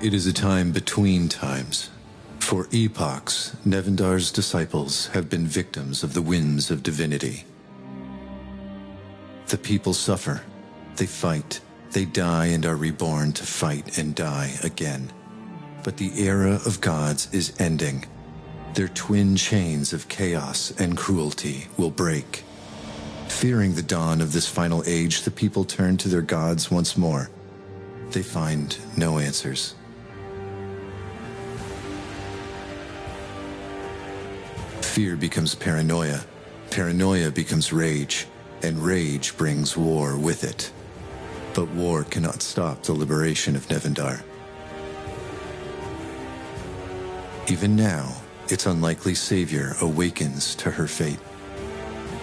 It is a time between times. For epochs, Nevendar's disciples have been victims of the whims of divinity. The people suffer, they fight, they die and are reborn to fight and die again. But the era of gods is ending. Their twin chains of chaos and cruelty will break. Fearing the dawn of this final age, the people turn to their gods once more. They find no answers. Fear becomes paranoia, paranoia becomes rage, and rage brings war with it. But war cannot stop the liberation of Nevendar. Even now, its unlikely savior awakens to her fate.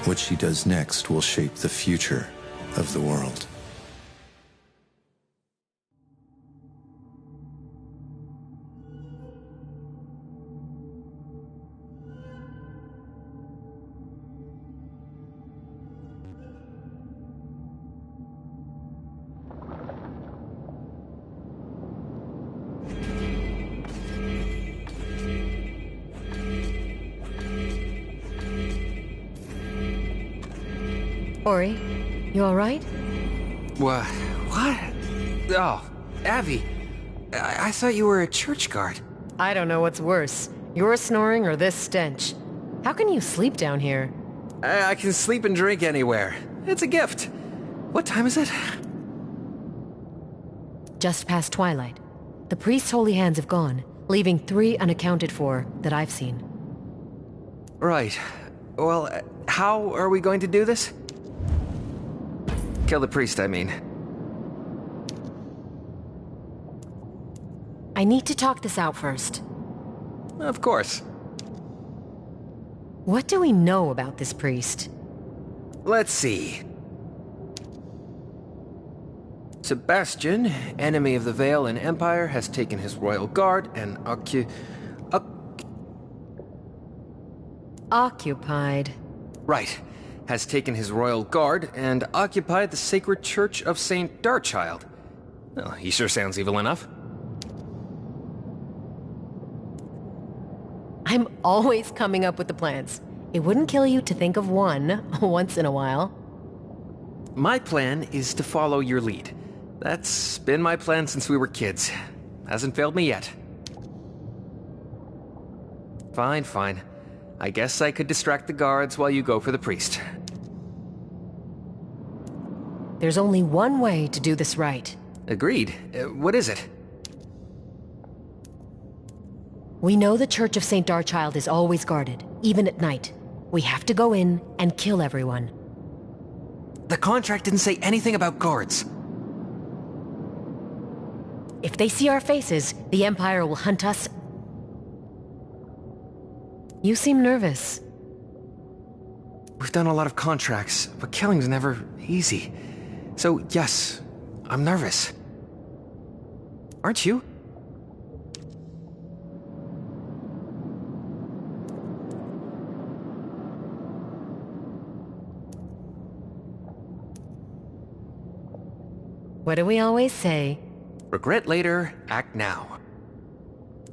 What she does next will shape the future of the world. Ori, you alright? What? Oh, Abby. I thought you were a church guard. I don't know what's worse, your snoring or this stench. How can you sleep down here? I can sleep and drink anywhere. It's a gift. What time is it? Just past twilight. The priest's holy hands have gone, leaving 3 unaccounted for that I've seen. Right. Well, how are we going to do this? Kill the priest, I mean. I need to talk this out first. Of course. What do we know about this priest? Let's see. Sebastian, enemy of the Vale and Empire, has taken his royal guard and Occupied. Right. Has taken his royal guard and occupied the sacred church of St. Darchild. Well, he sure sounds evil enough. I'm always coming up with the plans. It wouldn't kill you to think of one once in a while. My plan is to follow your lead. That's been my plan since we were kids. Hasn't failed me yet. Fine. I guess I could distract the guards while you go for the priest. There's only one way to do this right. Agreed. What is it? We know the Church of St. Darchild is always guarded, even at night. We have to go in and kill everyone. The contract didn't say anything about guards. If they see our faces, the Empire will hunt us. You seem nervous. We've done a lot of contracts, but killing's never easy. So, yes, I'm nervous. Aren't you? What do we always say? Regret later, act now.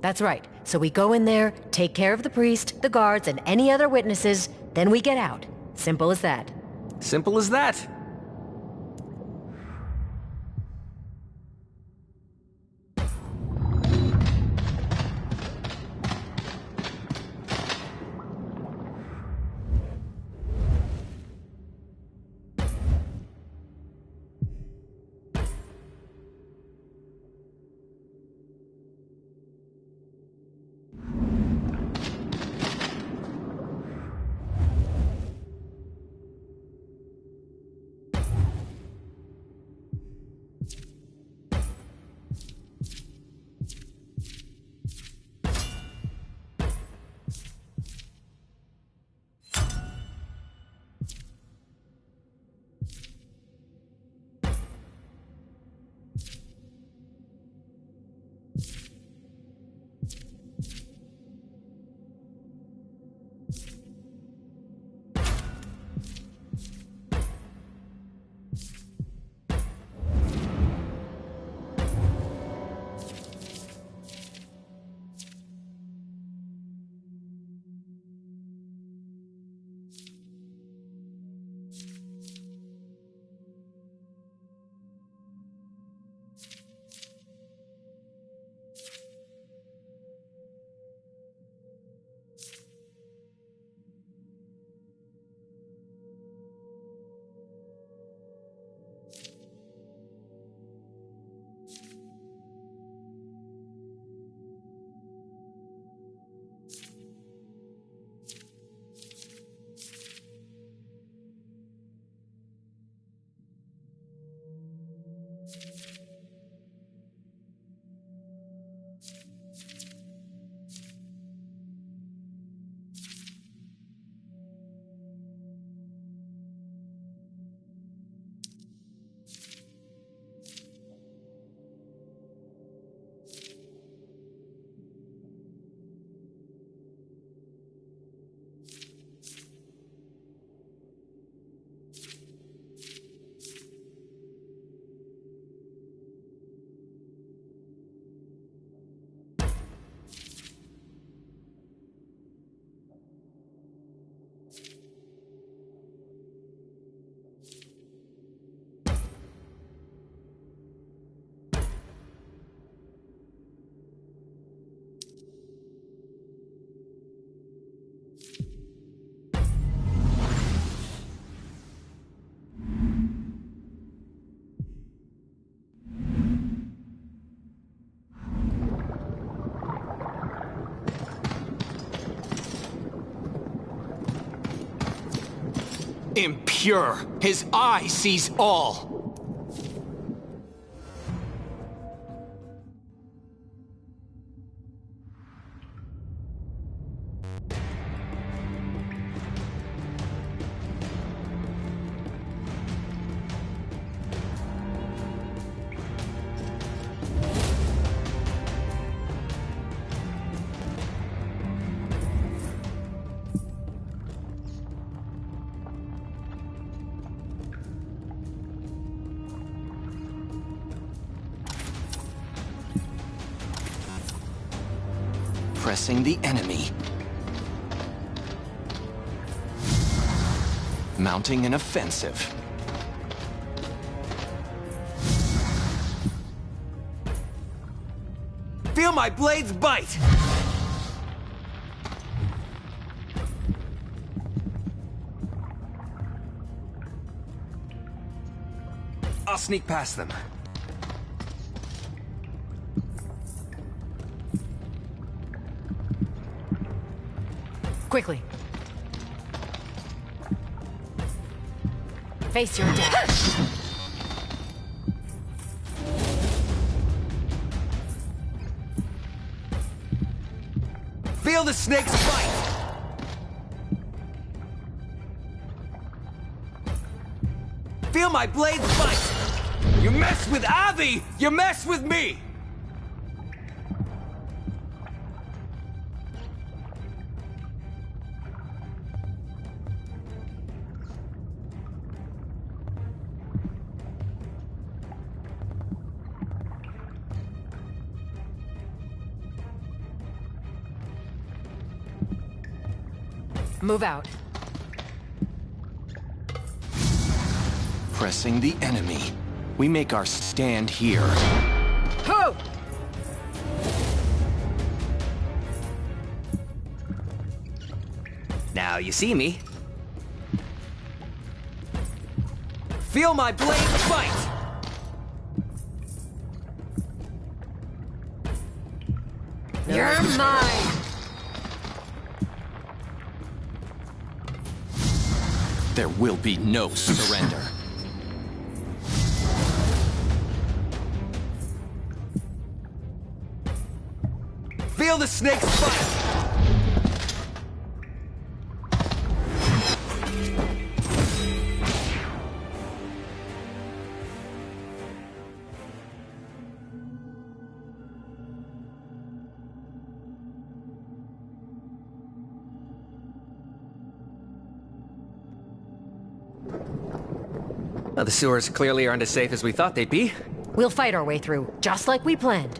That's right. So we go in there, take care of the priest, the guards, and any other witnesses, then we get out. Simple as that. Simple as that. Impure! His eye sees all! Pressing the enemy. Mounting an offensive. Feel my blades bite! I'll sneak past them. Quickly. Face your death. Feel the snake's bite! Feel my blades bite! You mess with Avi, you mess with me! Move out. Pressing the enemy. We make our stand here. Ho! Now you see me. Feel my blade bite! You're mine! There will be no surrender. Feel the snake's bite! Well, the sewers clearly aren't as safe as we thought they'd be. We'll fight our way through, just like we planned.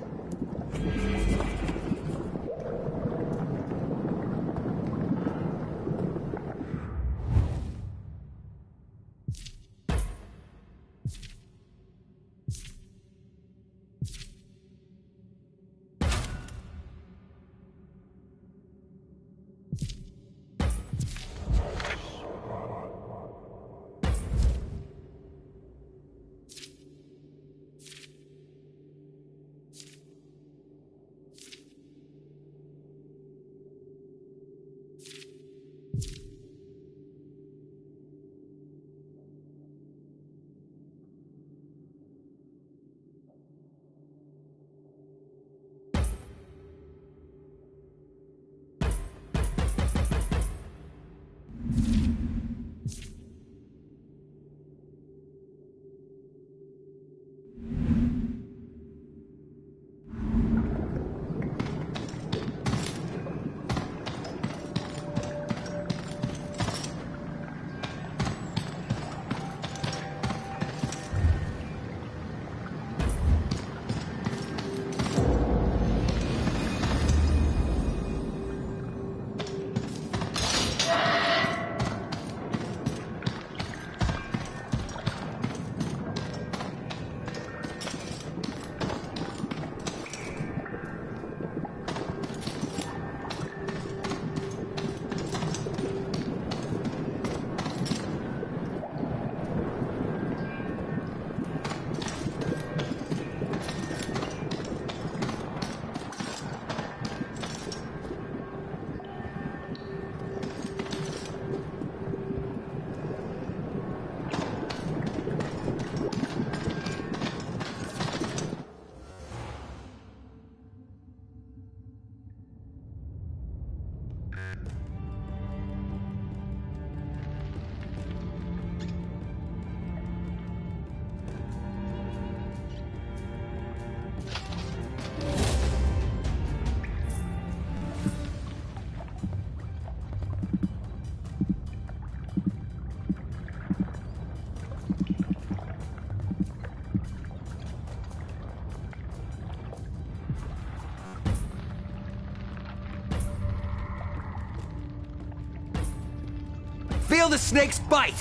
Feel the snake's bite!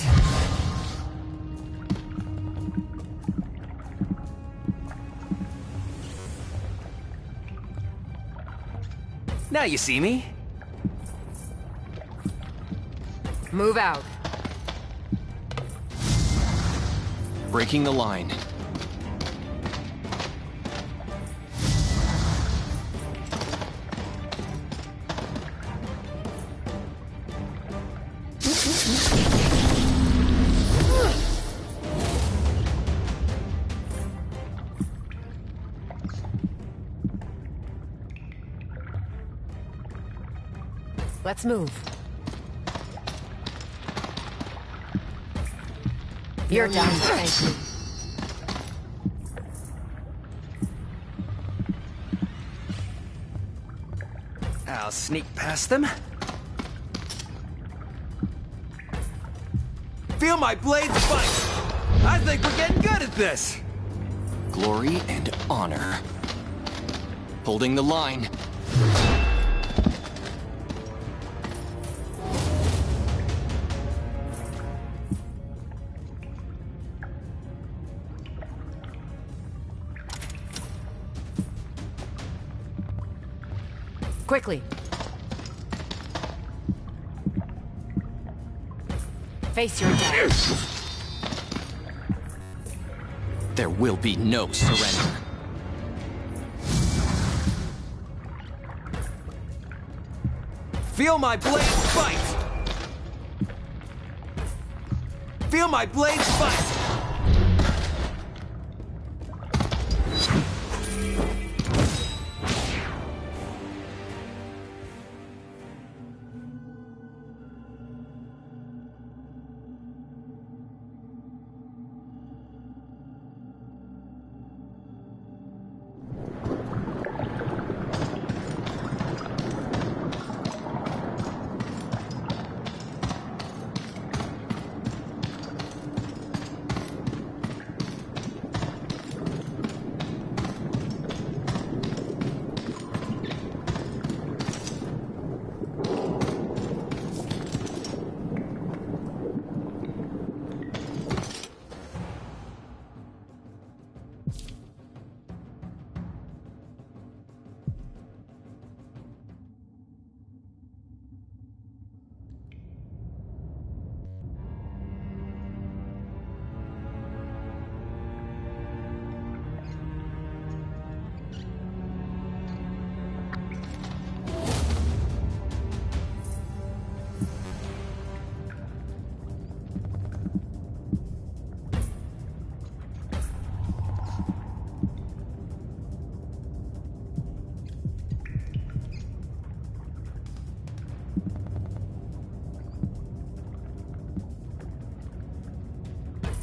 Now you see me. Move out. Breaking the line. Let's move. You're done. Thank you. I'll sneak past them. Feel my blades bite! I think we're getting good at this! Glory and honor. Holding the line. Quickly. Face your death. There will be no surrender. Feel my blades bite! Feel my blades bite!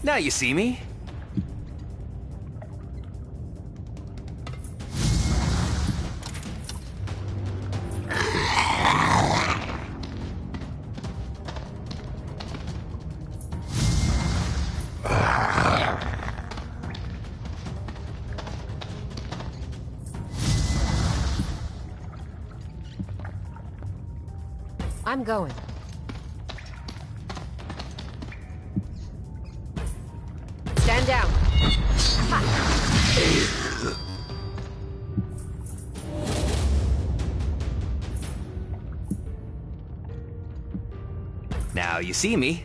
Now you see me. I'm going. Stand down. Ha. Now you see me.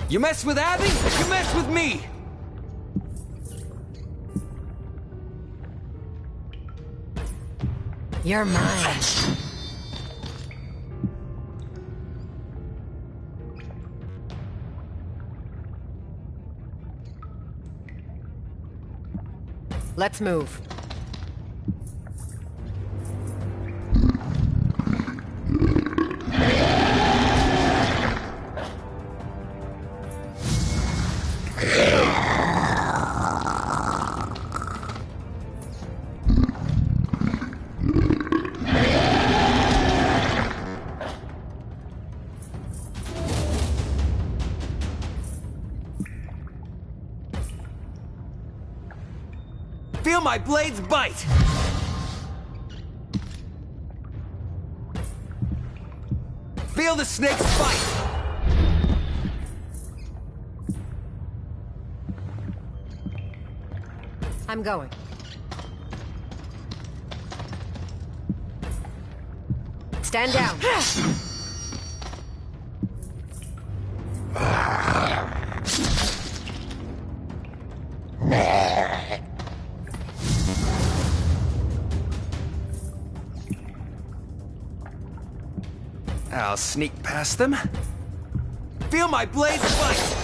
You mess with Abby, you mess with me! You're mine. Let's move. Feel my blades bite! Feel the snake's bite! I'm going. Stand down. I'll sneak past them. Feel my blade bite!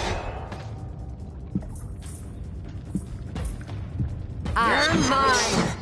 I'm mine.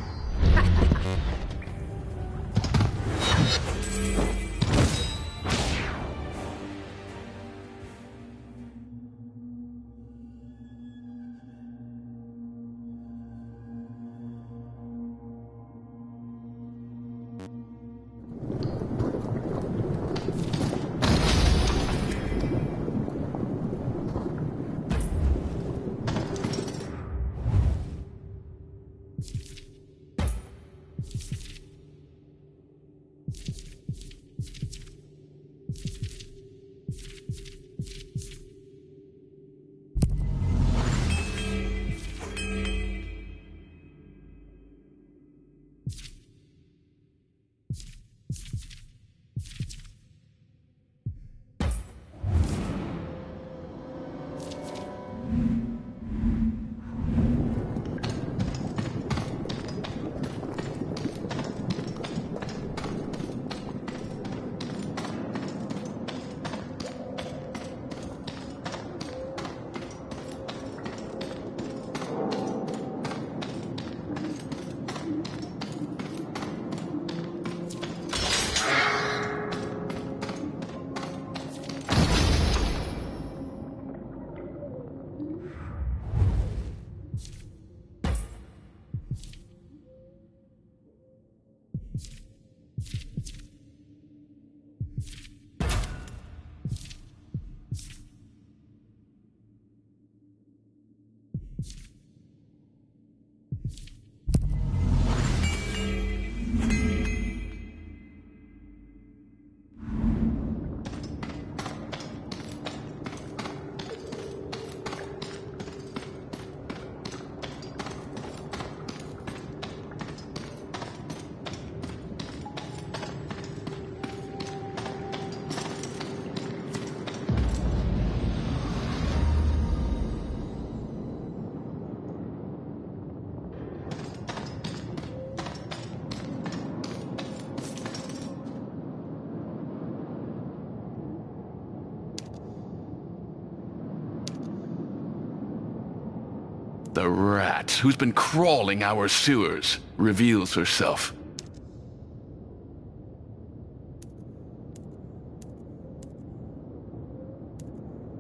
The rat who's been crawling our sewers reveals herself.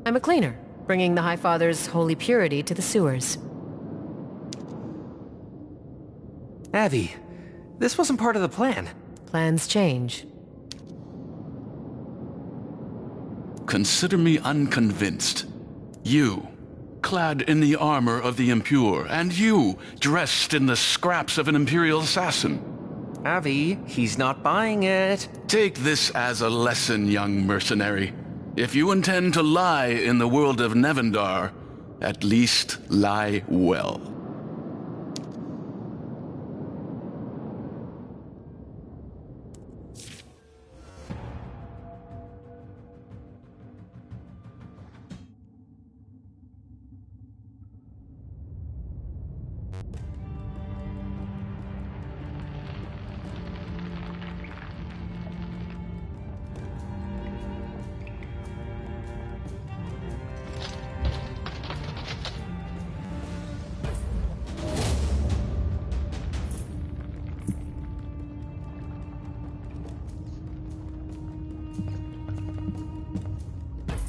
I'm a cleaner, bringing the High Father's holy purity to the sewers. Abby, this wasn't part of the plan. Plans change. Consider me unconvinced. You, clad in the armor of the impure, and you, dressed in the scraps of an Imperial assassin. Abby, he's not buying it. Take this as a lesson, young mercenary. If you intend to lie in the world of Nevendar, at least lie well.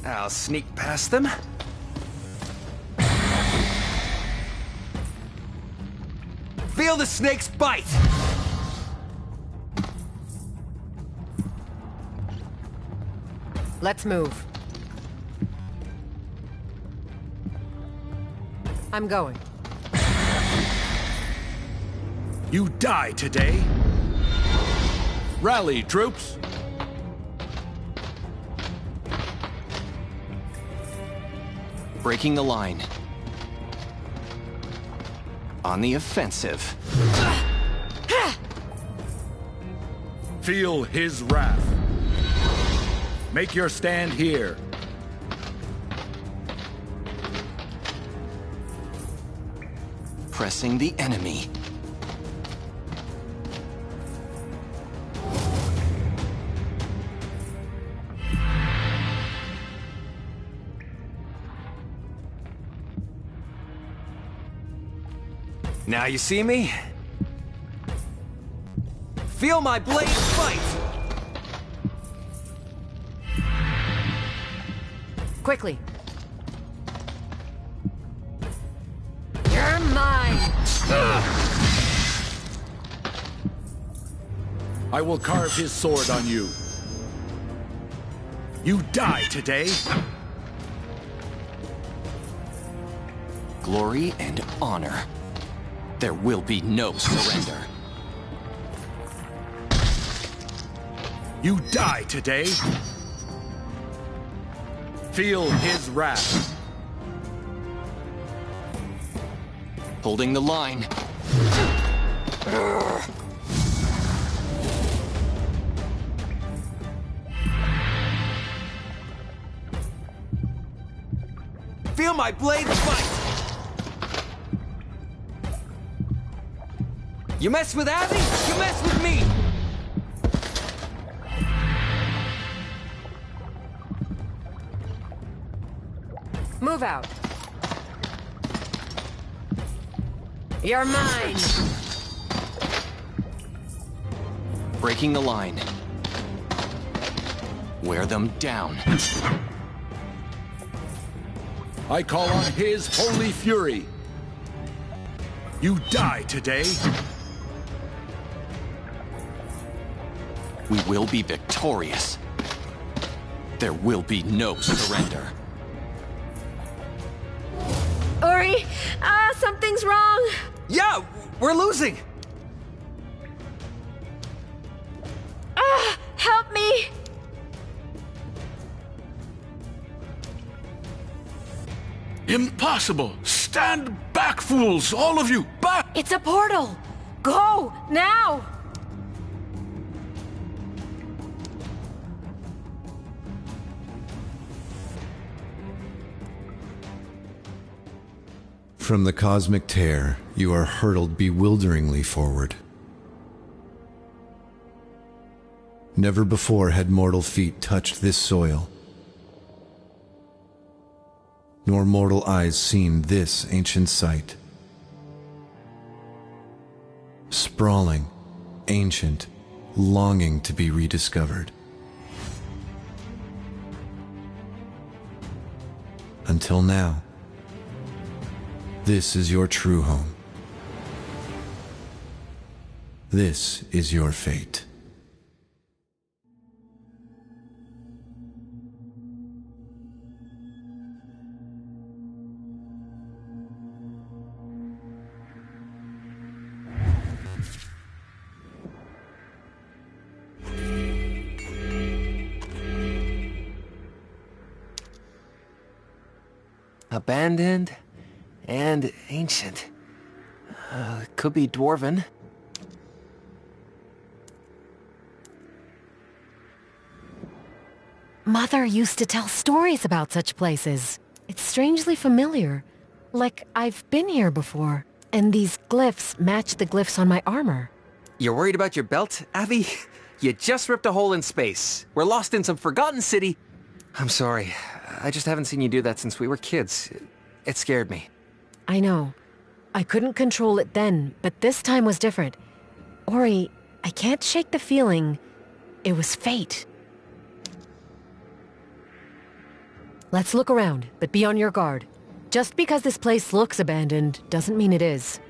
I'll sneak past them. Feel the snake's bite! Let's move. I'm going. You die today. Rally, troops. Breaking the line. On the offensive. Feel his wrath. Make your stand here. Pressing the enemy. Now you see me? Feel my blade fight! Quickly. You're mine! I will carve his sword on you. You die today. Glory and honor. There will be no surrender. You die today. Feel his wrath. Holding the line. Feel my blade fight! You mess with Abby, you mess with me! Move out. You're mine! Breaking the line. Wear them down. I call on his holy fury. You die today. We will be victorious. There will be no surrender. Ori! Something's wrong! Yeah, we're losing! Help me! Impossible! Stand back, fools! All of you! Back! It's a portal! Go! Now! From the cosmic tear, you are hurtled bewilderingly forward. Never before had mortal feet touched this soil, nor mortal eyes seen this ancient sight. Sprawling, ancient, longing to be rediscovered. Until now. This is your true home. This is your fate. Abandoned and ancient. Could be dwarven. Mother used to tell stories about such places. It's strangely familiar. Like I've been here before. And these glyphs match the glyphs on my armor. You're worried about your belt, Abby? You just ripped a hole in space. We're lost in some forgotten city. I'm sorry. I just haven't seen you do that since we were kids. It scared me. I know. I couldn't control it then, but this time was different. Ori, I can't shake the feeling it was fate. Let's look around, but be on your guard. Just because this place looks abandoned doesn't mean it is.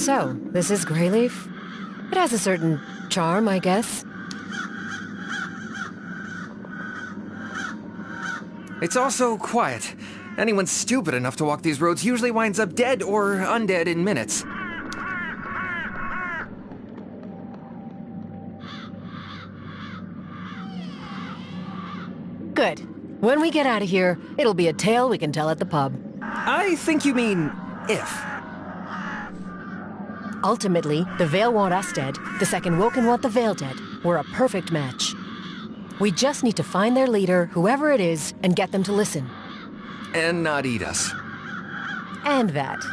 So, this is Greyleaf? It has a certain charm, I guess. It's also quiet. Anyone stupid enough to walk these roads usually winds up dead or undead in minutes. Good. When we get out of here, it'll be a tale we can tell at the pub. I think you mean if. Ultimately, the Veil want us dead. The Second Woken want the Veil dead. We're a perfect match. We just need to find their leader, whoever it is, and get them to listen. And not eat us. And that.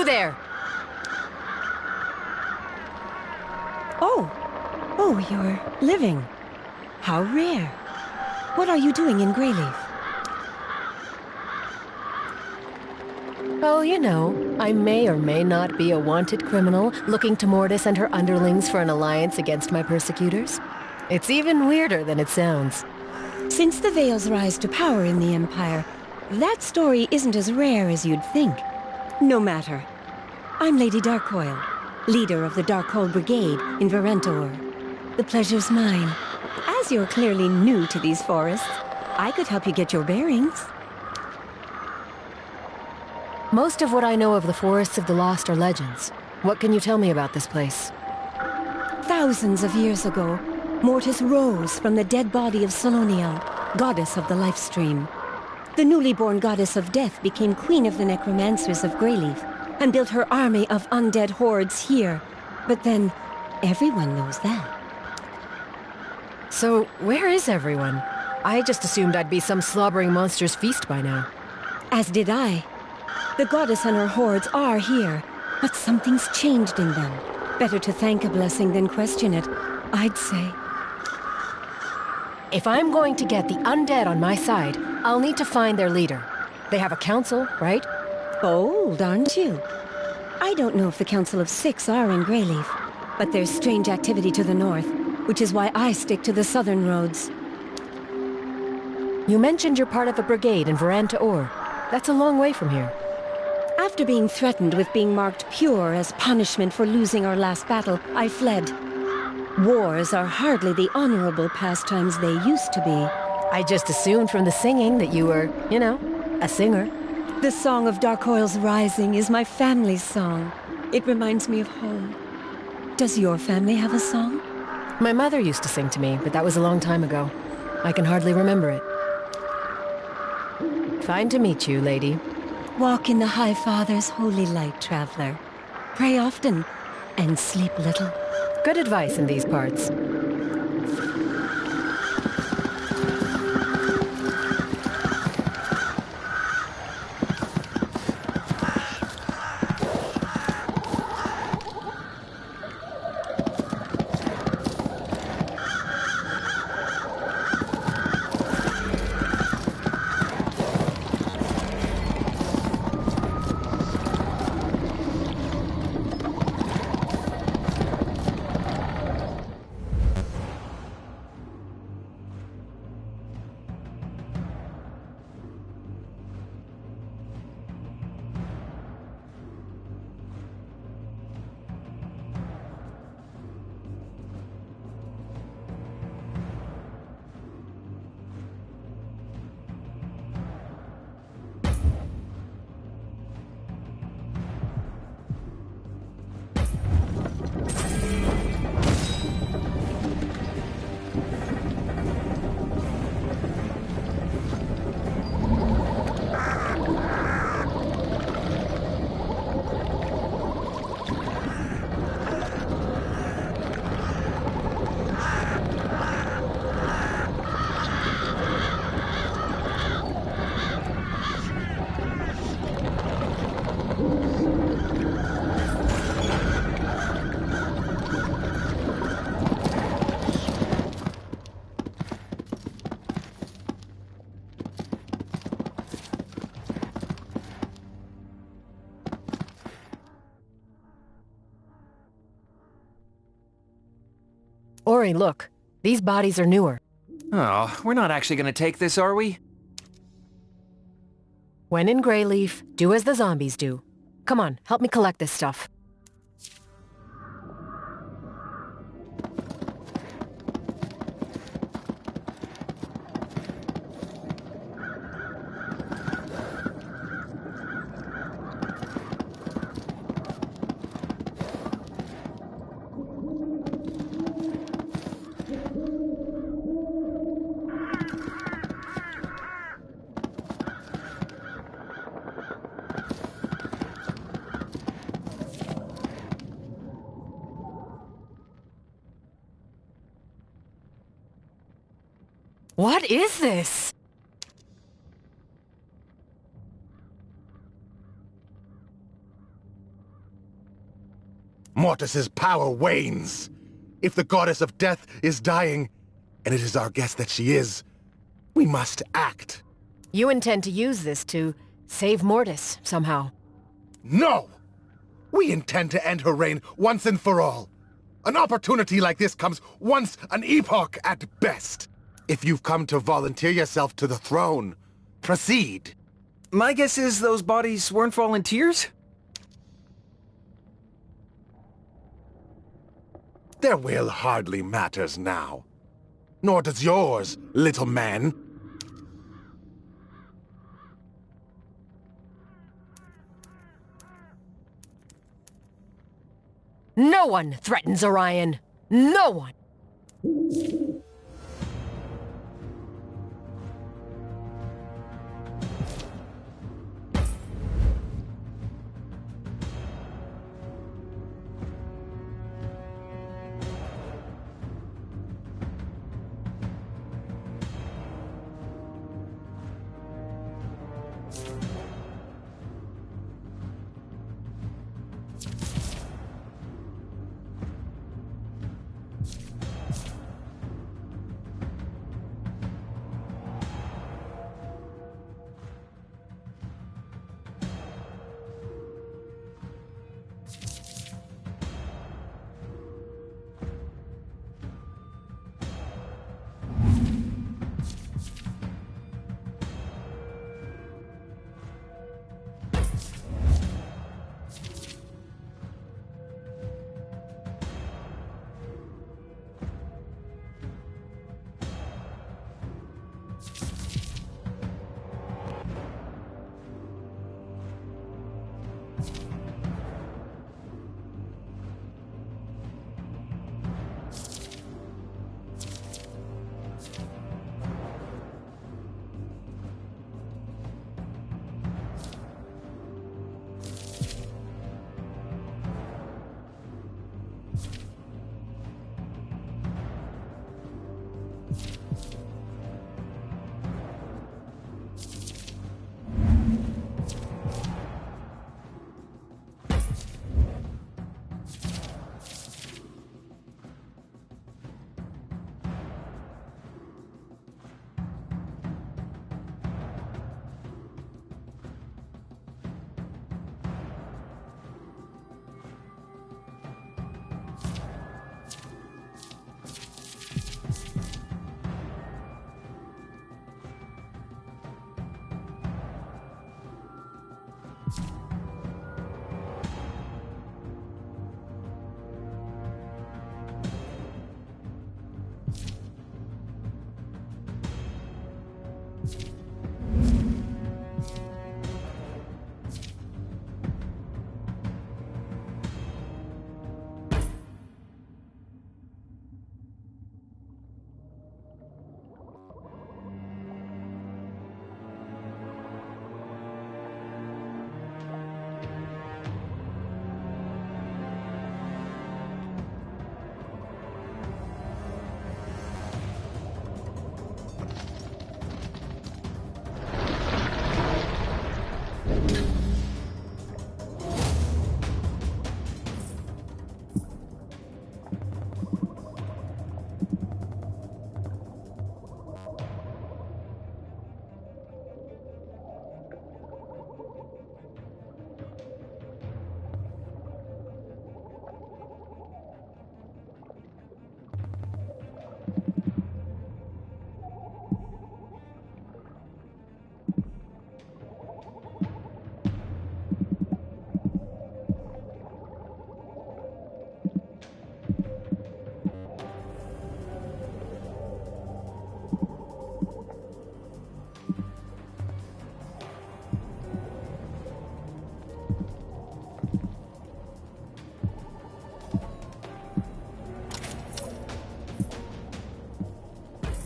there! Oh, you're living. How rare. What are you doing in Greyleaf? Oh, you know, I may or may not be a wanted criminal looking to Mortis and her underlings for an alliance against my persecutors. It's even weirder than it sounds. Since the Veil's rise to power in the Empire, that story isn't as rare as you'd think. No matter. I'm Lady Darkcoil, leader of the Darkhold Brigade in Varentor. The pleasure's mine. As you're clearly new to these forests, I could help you get your bearings. Most of what I know of the Forests of the Lost are legends. What can you tell me about this place? Thousands of years ago, Mortis rose from the dead body of Soloniel, goddess of the life stream. The newly born goddess of death became queen of the necromancers of Greyleaf and built her army of undead hordes here. But then, everyone knows that. So, where is everyone? I just assumed I'd be some slobbering monster's feast by now. As did I. The goddess and her hordes are here, but something's changed in them. Better to thank a blessing than question it, I'd say. If I'm going to get the undead on my side, I'll need to find their leader. They have a council, right? Bold, aren't you? I don't know if the Council of Six are in Greyleaf, but there's strange activity to the north, which is why I stick to the southern roads. You mentioned you're part of a brigade in Varentor. That's a long way from here. After being threatened with being marked pure as punishment for losing our last battle, I fled. Wars are hardly the honorable pastimes they used to be. I just assumed from the singing that you were, you know, a singer. The Song of Darkcoil's Rising is my family's song. It reminds me of home. Does your family have a song? My mother used to sing to me, but that was a long time ago. I can hardly remember it. Fine to meet you, lady. Walk in the High Father's holy light, traveler. Pray often, and sleep little. Good advice in these parts. Ori, look. These bodies are newer. Oh, we're not actually gonna take this, are we? When in Greyleaf, do as the zombies do. Come on, help me collect this stuff. What is this? Mortis's power wanes. If the goddess of death is dying, and it is our guess that she is, we must act. You intend to use this to save Mortis, somehow. No! We intend to end her reign once and for all. An opportunity like this comes once an epoch at best. If you've come to volunteer yourself to the throne, proceed. My guess is those bodies weren't volunteers? Their will hardly matters now. Nor does yours, little man. No one threatens Orion. No one!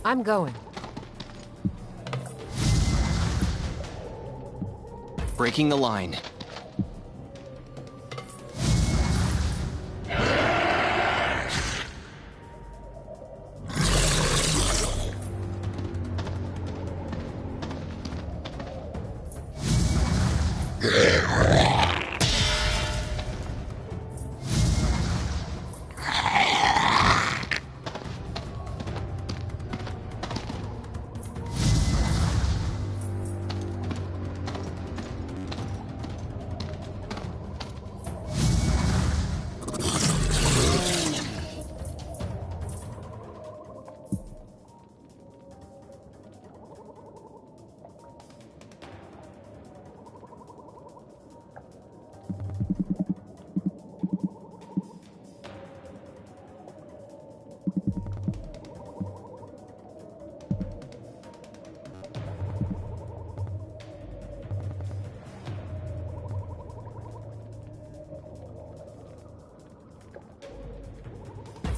I'm going. Breaking the line.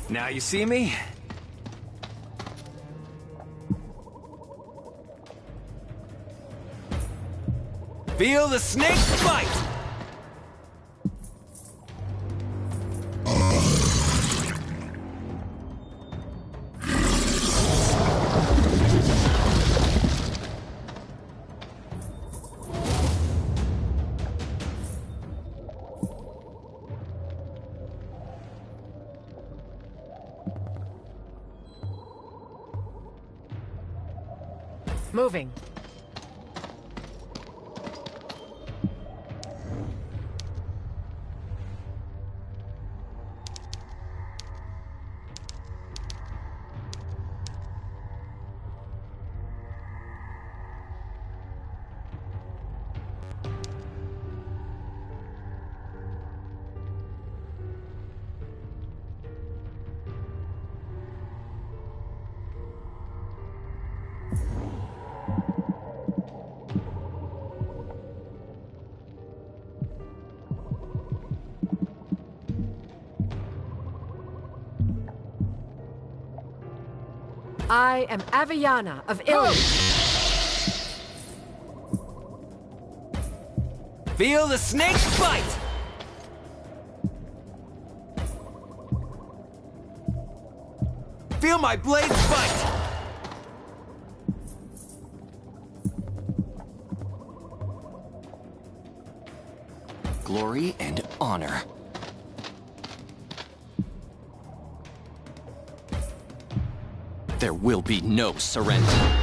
Now you see me? Feel the snake bite! Moving. I am Aviana of Ilium. Feel the snake bite! Feel my blades bite! Glory and honor. There will be no surrender.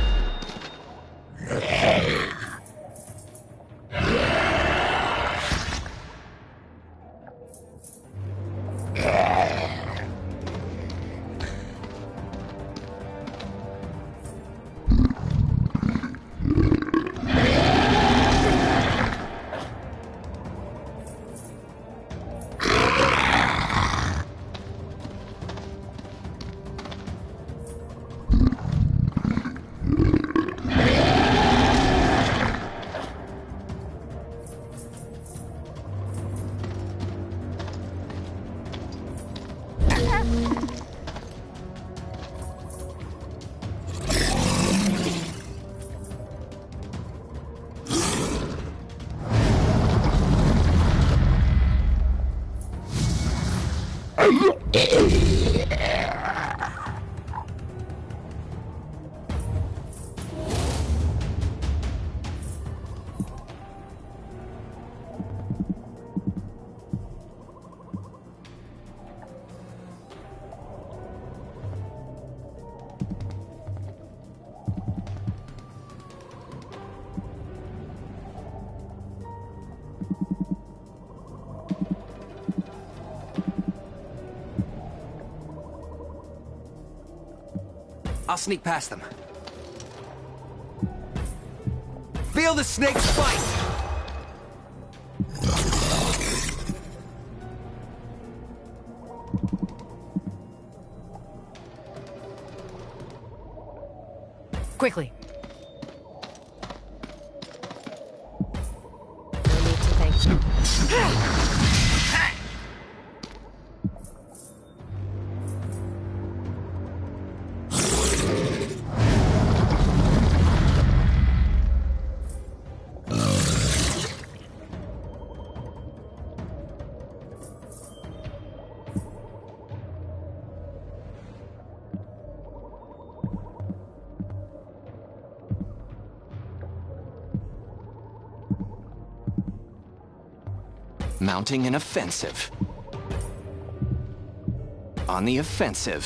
I'll sneak past them. Feel the snake's bite! Quickly. No need to thank you. Mounting an offensive. On the offensive.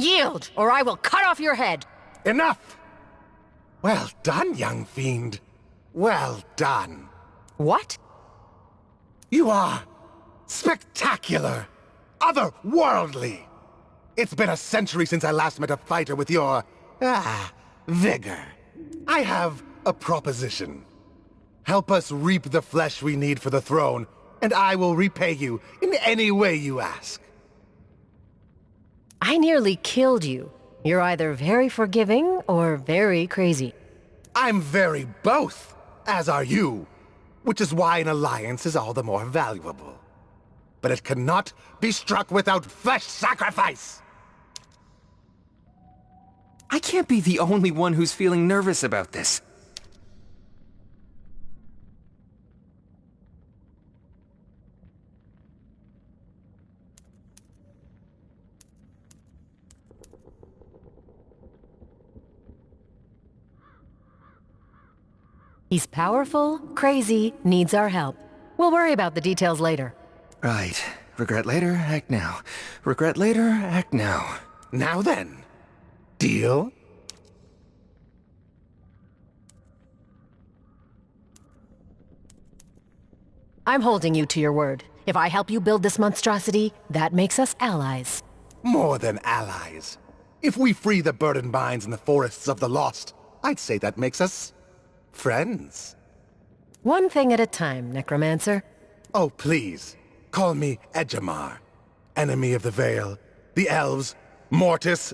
Yield, or I will cut off your head! Enough! Well done, young fiend. Well done. What? You are spectacular, otherworldly. It's been a century since I last met a fighter with your, vigor. I have a proposition. Help us reap the flesh we need for the throne, and I will repay you in any way you ask. I nearly killed you. You're either very forgiving or very crazy. I'm very both, as are you, which is why an alliance is all the more valuable. But it cannot be struck without flesh sacrifice! I can't be the only one who's feeling nervous about this. He's powerful, crazy, needs our help. We'll worry about the details later. Right. Regret later, act now. Regret later, act now. Now then, deal? I'm holding you to your word. If I help you build this monstrosity, that makes us allies. More than allies. If we free the burdened minds in the forests of the lost, I'd say that makes us friends. One thing at a time, Necromancer. Oh, please. Call me Edgemar. Enemy of the Vale, the Elves, Mortis.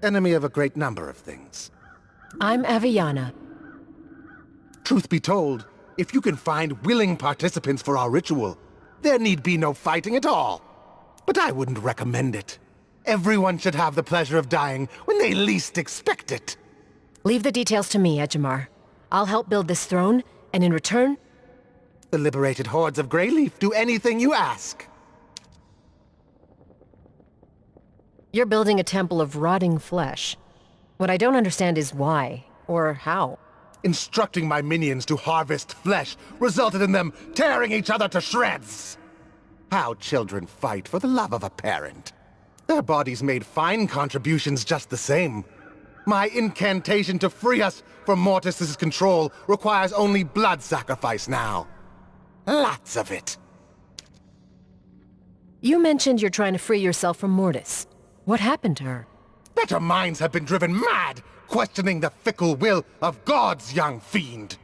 Enemy of a great number of things. I'm Aviana. Truth be told, if you can find willing participants for our ritual, there need be no fighting at all. But I wouldn't recommend it. Everyone should have the pleasure of dying when they least expect it. Leave the details to me, Edgemar. I'll help build this throne, and in return... The liberated hordes of Greyleaf do anything you ask. You're building a temple of rotting flesh. What I don't understand is why, or how. Instructing my minions to harvest flesh resulted in them tearing each other to shreds. How children fight for the love of a parent. Their bodies made fine contributions just the same. My incantation to free us from Mortis's control requires only blood sacrifice now. Lots of it. You mentioned you're trying to free yourself from Mortis. What happened to her? Better minds have been driven mad, questioning the fickle will of God's young fiend.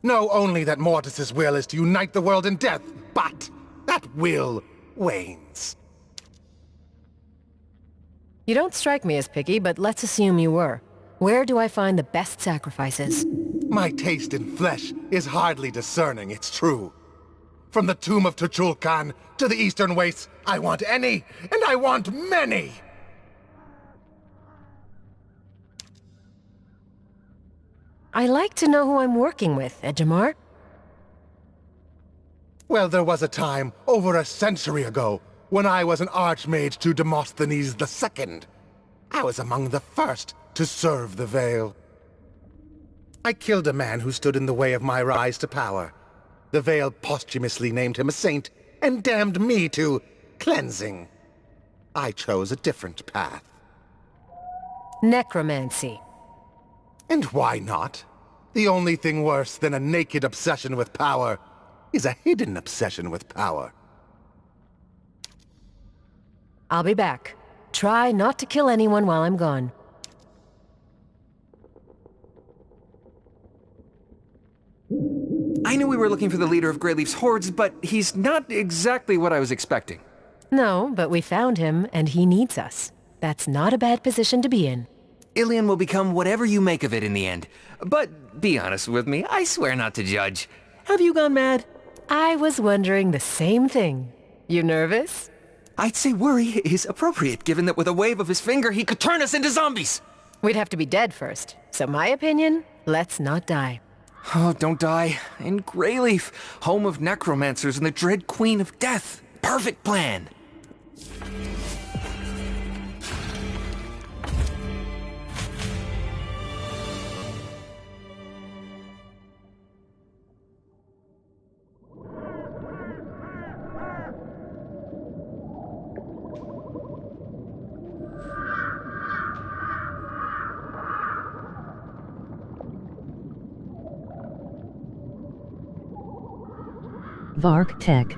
Know only that Mortis's will is to unite the world in death, but that will wanes. You don't strike me as picky, but let's assume you were. Where do I find the best sacrifices? My taste in flesh is hardly discerning, it's true. From the tomb of Tuchulkan to the eastern wastes, I want any, and I want many! I like to know who I'm working with, Edgemar. Well, there was a time, over a century ago, when I was an archmage to Demosthenes II. I was among the first to serve the Vale. I killed a man who stood in the way of my rise to power. The Vale posthumously named him a saint, and damned me to cleansing. I chose a different path. Necromancy. And why not? The only thing worse than a naked obsession with power is a hidden obsession with power. I'll be back. Try not to kill anyone while I'm gone. I knew we were looking for the leader of Greyleaf's hordes, but he's not exactly what I was expecting. No, but we found him, and he needs us. That's not a bad position to be in. Ilion will become whatever you make of it in the end. But be honest with me, I swear not to judge. Have you gone mad? I was wondering the same thing. You nervous? I'd say worry is appropriate, given that with a wave of his finger, he could turn us into zombies! We'd have to be dead first. So my opinion, let's not die. Oh, don't die. In Greyleaf, home of necromancers and the dread queen of death. Perfect plan! Vark Tech.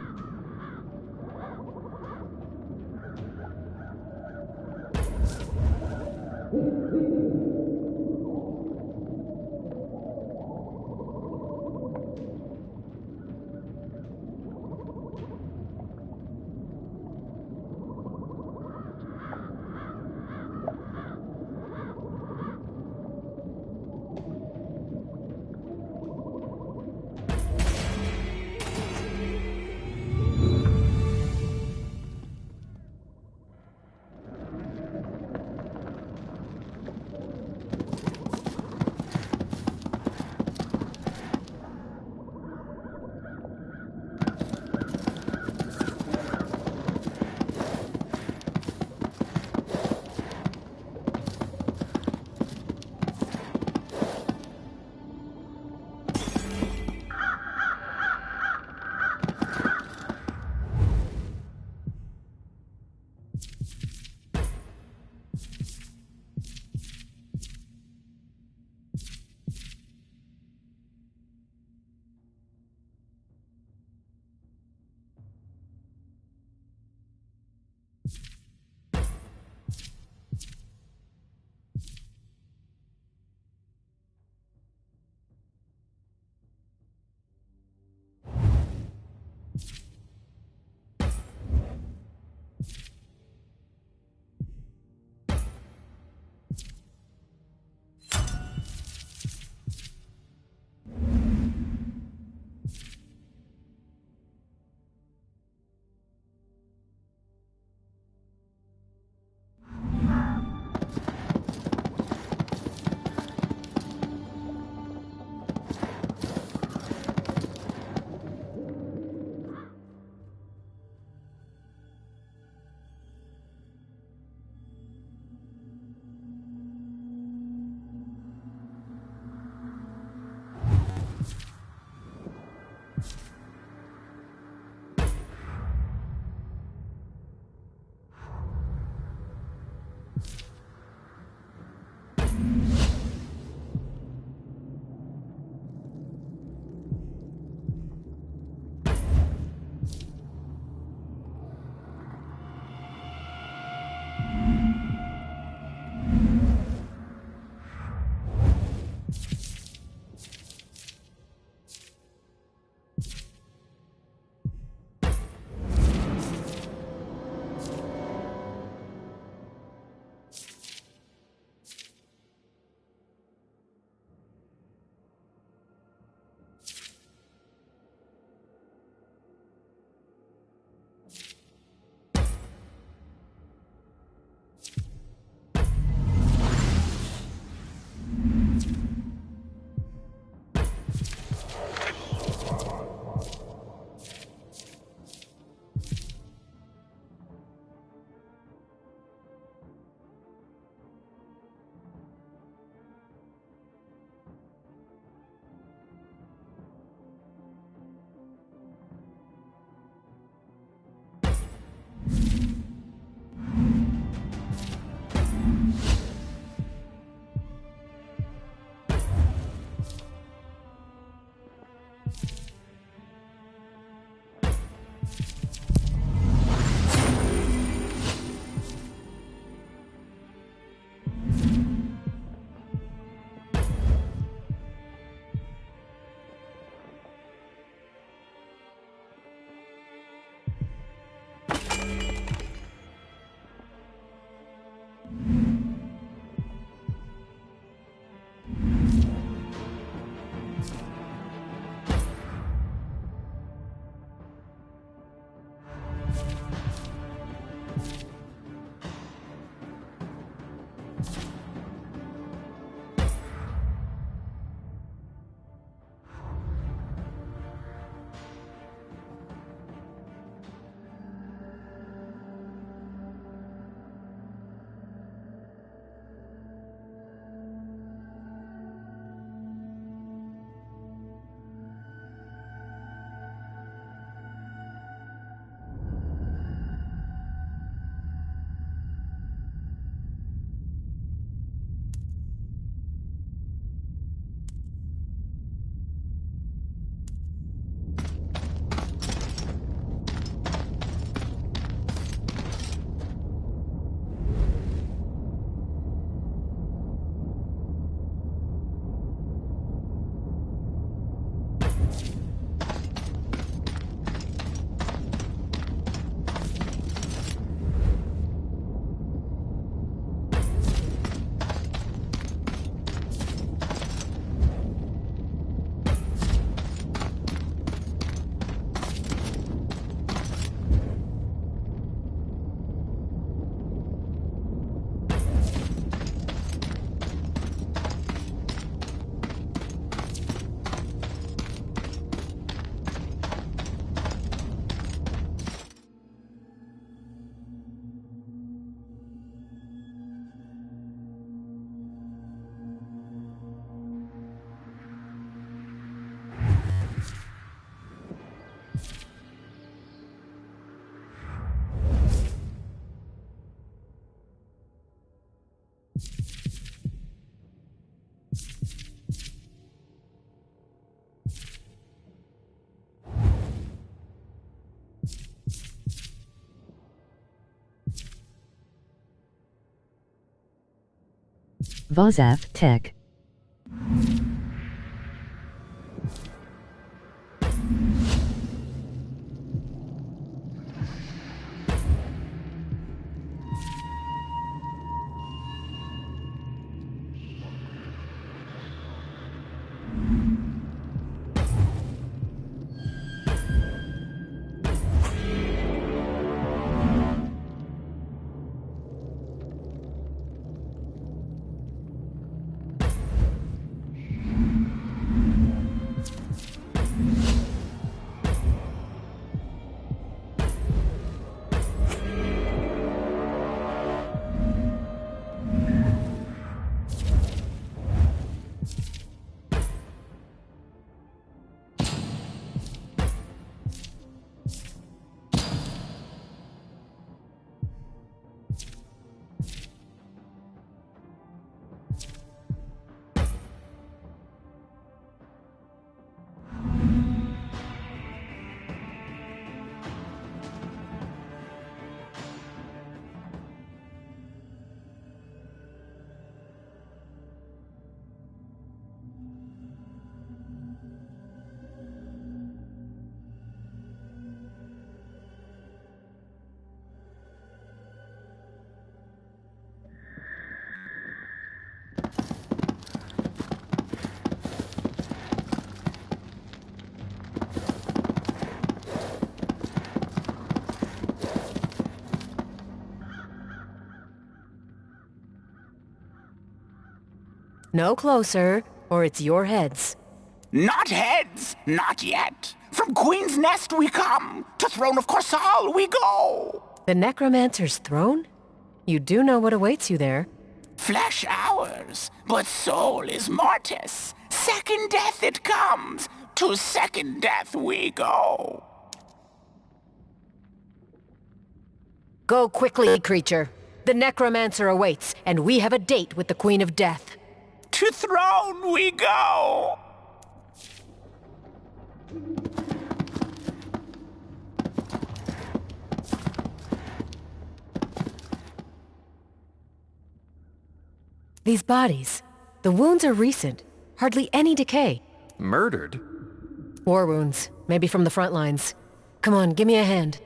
Vozaf Tech. No closer, or it's your heads. Not heads, not yet. From Queen's Nest we come, to Throne of Corsal we go. The Necromancer's throne? You do know what awaits you there. Flesh ours, but soul is mortis. Second death it comes, to second death we go. Go quickly, creature. The Necromancer awaits, and we have a date with the Queen of Death. To Throne we go! These bodies, the wounds are recent. Hardly any decay. Murdered? War wounds, maybe from the front lines. Come on, give me a hand.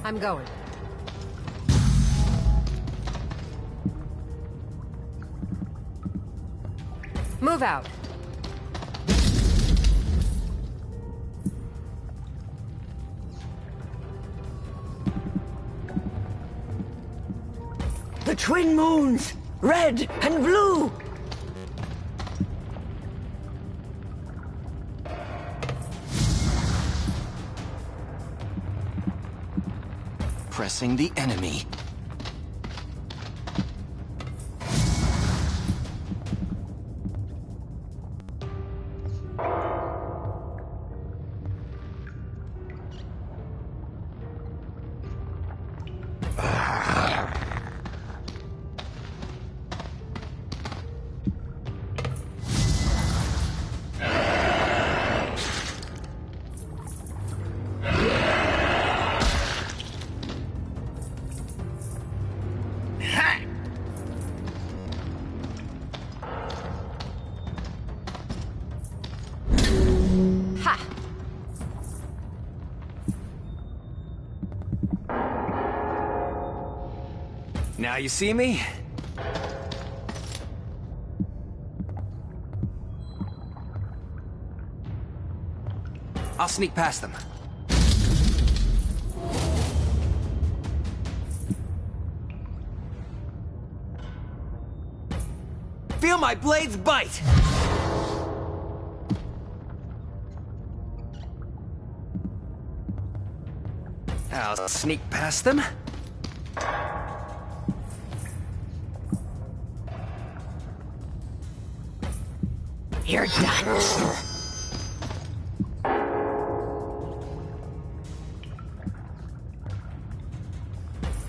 I'm going. Move out. The twin moons! Red and blue! Pressing the enemy. Now you see me? I'll sneak past them. Feel my blades bite! I'll sneak past them. You're done.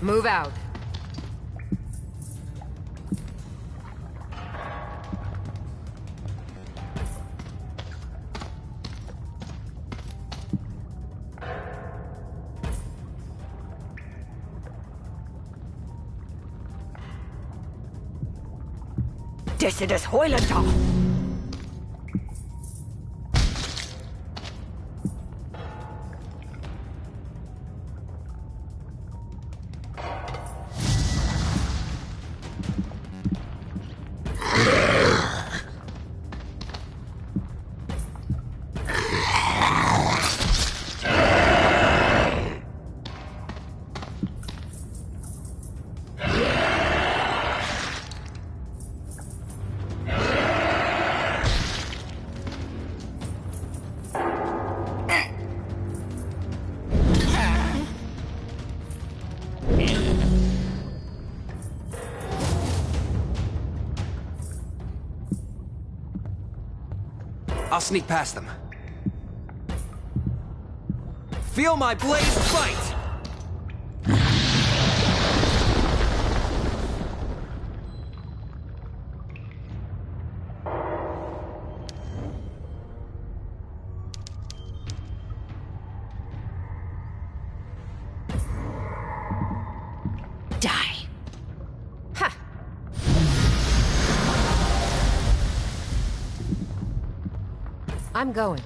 Move out. Decides Hoylata! I'll sneak past them. Feel my blades bite! Die. Ha! I'm going.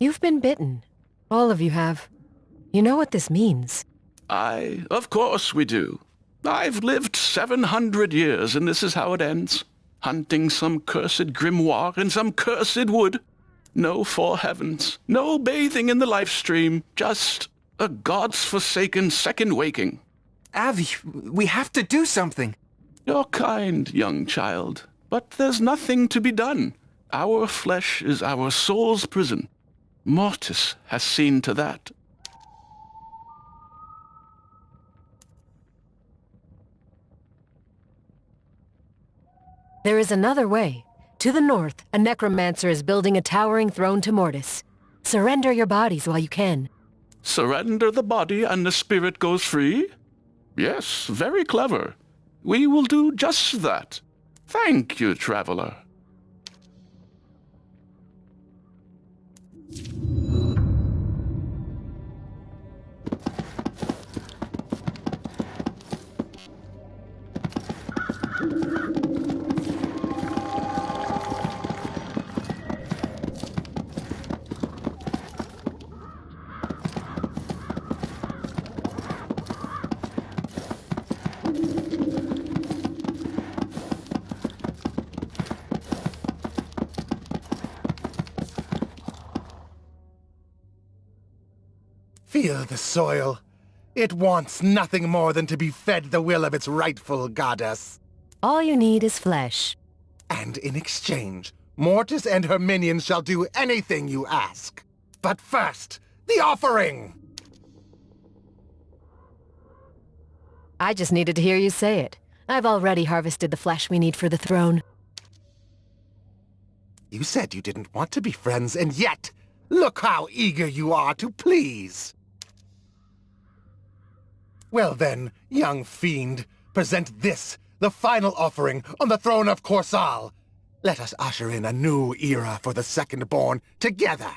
You've been bitten. All of you have. You know what this means. Of course we do. I've lived 700 years, and this is how it ends. Hunting some cursed grimoire in some cursed wood. No four heavens, no bathing in the life stream, just a god's forsaken second waking. Avi, we have to do something. You're kind, young child, but there's nothing to be done. Our flesh is our soul's prison. Mortis has seen to that. There is another way. To the north, a necromancer is building a towering throne to Mortis. Surrender your bodies while you can. Surrender the body and the spirit goes free? Yes, very clever. We will do just that. Thank you, traveler. Feel the soil. It wants nothing more than to be fed the will of its rightful goddess. All you need is flesh. And in exchange, Mortis and her minions shall do anything you ask. But first, the offering! I just needed to hear you say it. I've already harvested the flesh we need for the throne. You said you didn't want to be friends, and yet, look how eager you are to please. Well then, young fiend, present this, the final offering on the throne of Korsal. Let us usher in a new era for the Second-Born together.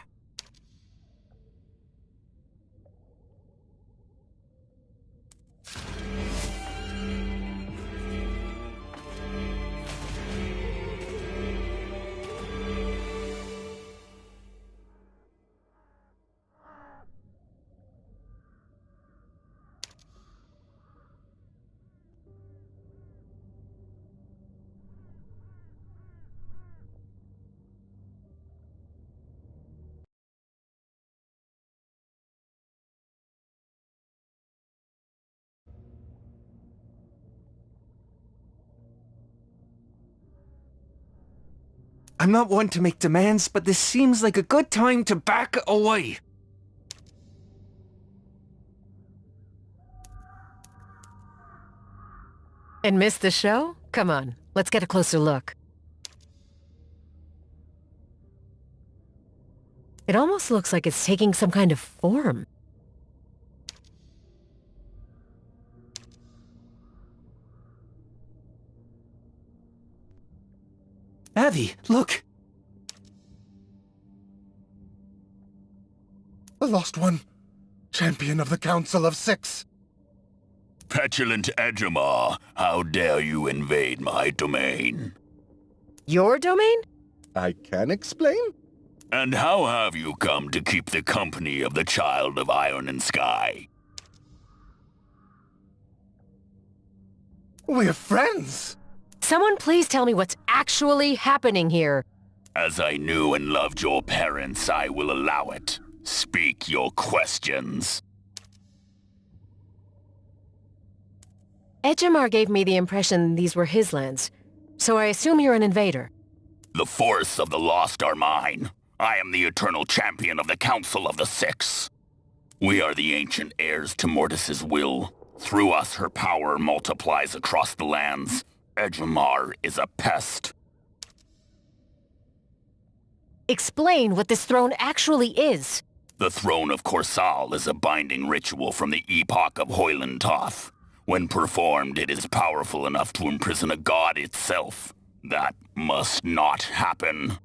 I'm not one to make demands, but this seems like a good time to back away. And miss the show? Come on, let's get a closer look. It almost looks like it's taking some kind of form. Avi, look! The Lost One, champion of the Council of Six. Petulant Edgemar, how dare you invade my domain? Your domain? I can explain. And how have you come to keep the company of the Child of Iron and Sky? We're friends. Someone please tell me what's actually happening here. As I knew and loved your parents, I will allow it. Speak your questions. Edgemar gave me the impression these were his lands, so I assume you're an invader. The forests of the Lost are mine. I am the eternal champion of the Council of the Six. We are the ancient heirs to Mortis's will. Through us, her power multiplies across the lands. Edgemar is a pest. Explain what this throne actually is. The Throne of Korsal is a binding ritual from the epoch of Hoyland Toth. When performed, it is powerful enough to imprison a god itself. That must not happen.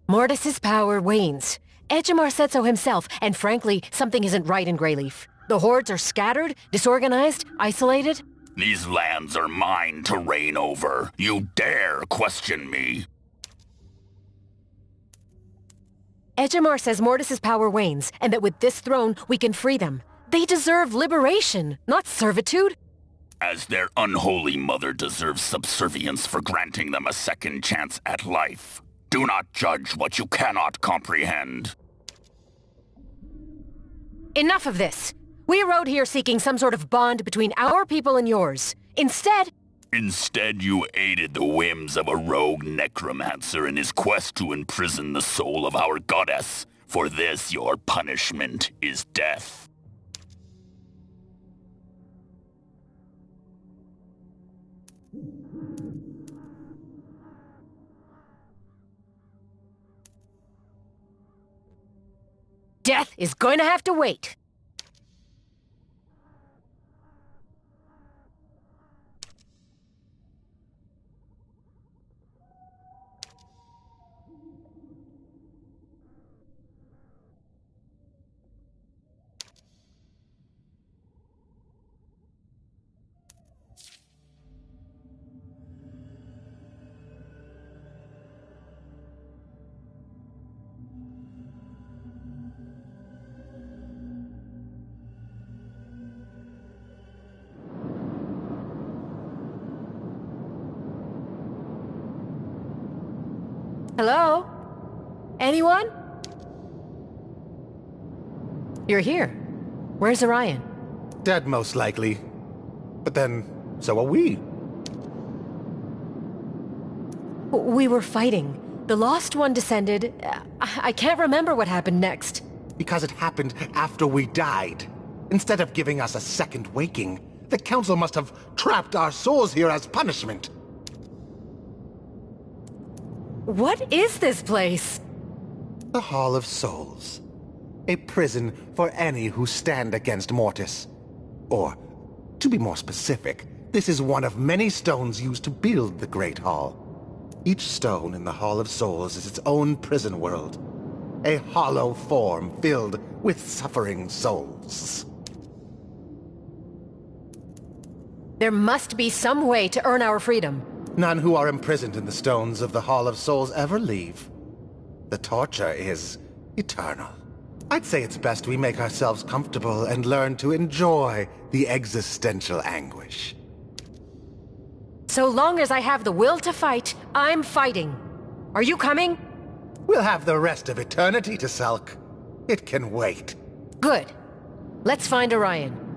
Mortis's power wanes. Edgemar said so himself, and frankly, something isn't right in Greyleaf. The hordes are scattered, disorganized, isolated. These lands are mine to reign over. You dare question me? Edgemar says Mortis's power wanes, and that with this throne, we can free them. They deserve liberation, not servitude. As their unholy mother deserves subservience for granting them a second chance at life. Do not judge what you cannot comprehend. Enough of this. We rode here seeking some sort of bond between our people and yours. Instead, you aided the whims of a rogue necromancer in his quest to imprison the soul of our goddess. For this, your punishment is death. death is going to have to wait. Hello? Anyone? You're here. Where's Orion? Dead, most likely. But then, so are we. We were fighting. The Lost One descended. I can't remember what happened next. Because it happened after we died. Instead of giving us a second waking, the Council must have trapped our souls here as punishment. What is this place? The Hall of Souls. A prison for any who stand against Mortis. Or, to be more specific, this is one of many stones used to build the Great Hall. Each stone in the Hall of Souls is its own prison world. A hollow form filled with suffering souls. There must be some way to earn our freedom. None who are imprisoned in the stones of the Hall of Souls ever leave. The torture is eternal. I'd say it's best we make ourselves comfortable and learn to enjoy the existential anguish. So long as I have the will to fight, I'm fighting. Are you coming? We'll have the rest of eternity to sulk. It can wait. Good. Let's find Orion.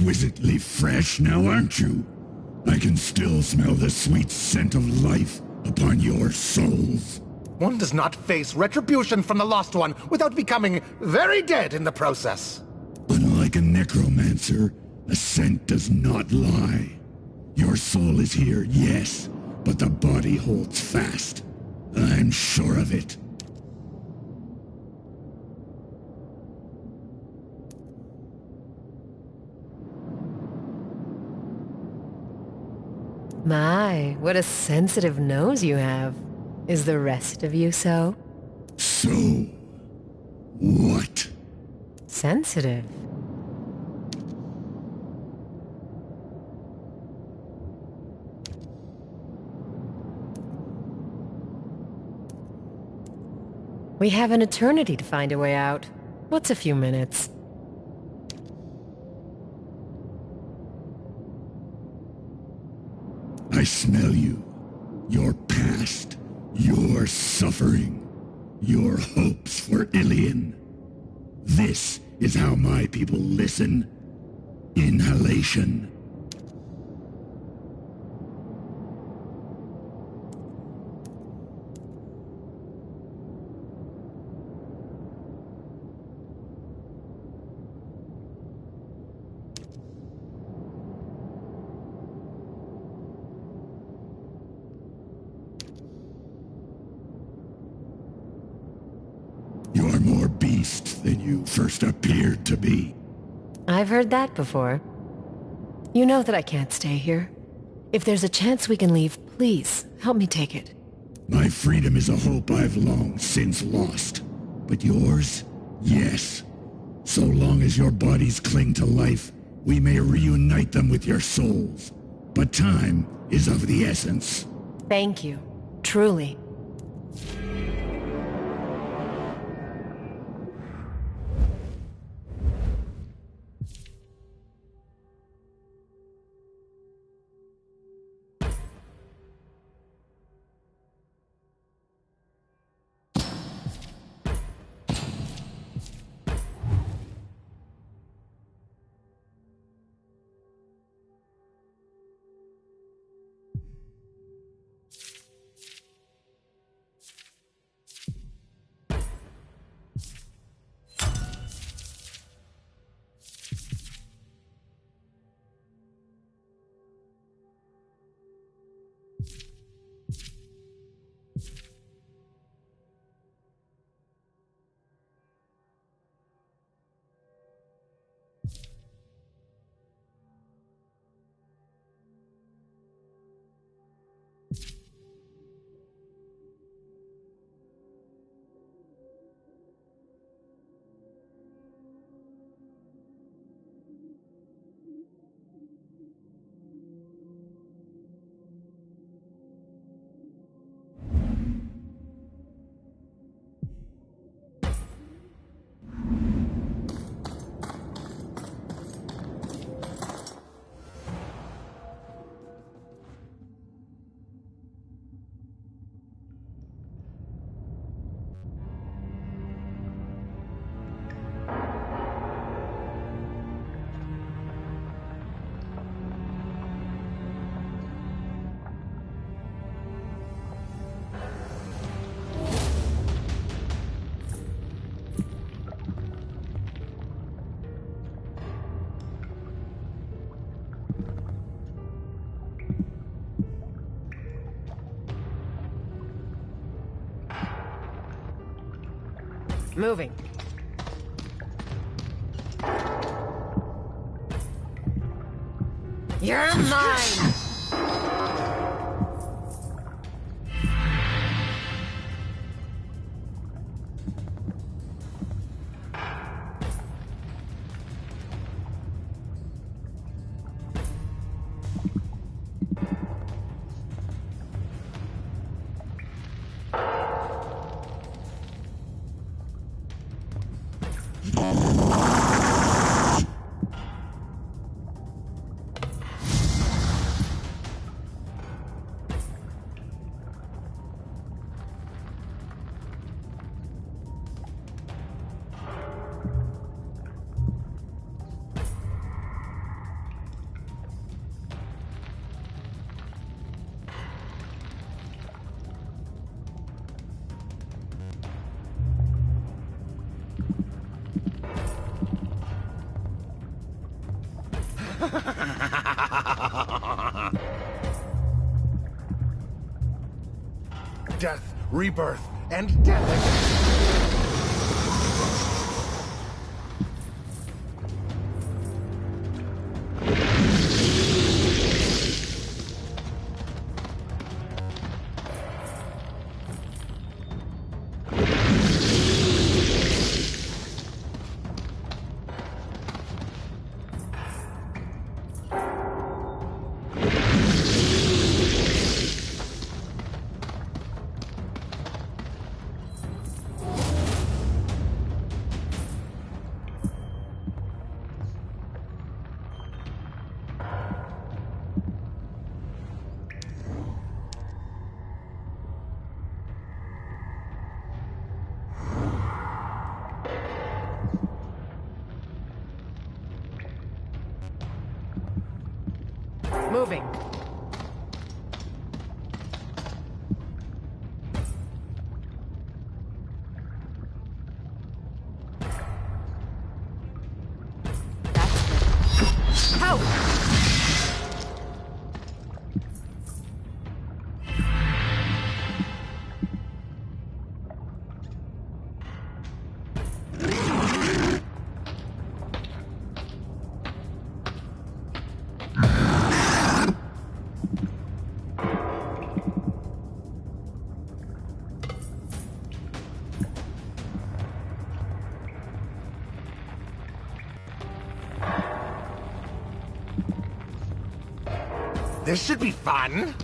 exquisitely fresh now, aren't you? I can still smell the sweet scent of life upon your souls. One does not face retribution from the Lost One without becoming very dead in the process. Unlike a necromancer, a scent does not lie. Your soul is here, yes, but the body holds fast. I'm sure of it. My, what a sensitive nose you have. Is the rest of you so? So, what? Sensitive. We have an eternity to find a way out. What's a few minutes? I smell you. Your past. Your suffering. Your hopes for Ilion. This is how my people listen. Inhalation. You're more beast than you first appeared to be. I've heard that before. You know that I can't stay here. If there's a chance we can leave, please, help me take it. My freedom is a hope I've long since lost. But yours? Yes. So long as your bodies cling to life, we may reunite them with your souls. But time is of the essence. Thank you. Truly. Moving. You're mine! Death, rebirth, and death again. Moving. That's good. How? This should be fun.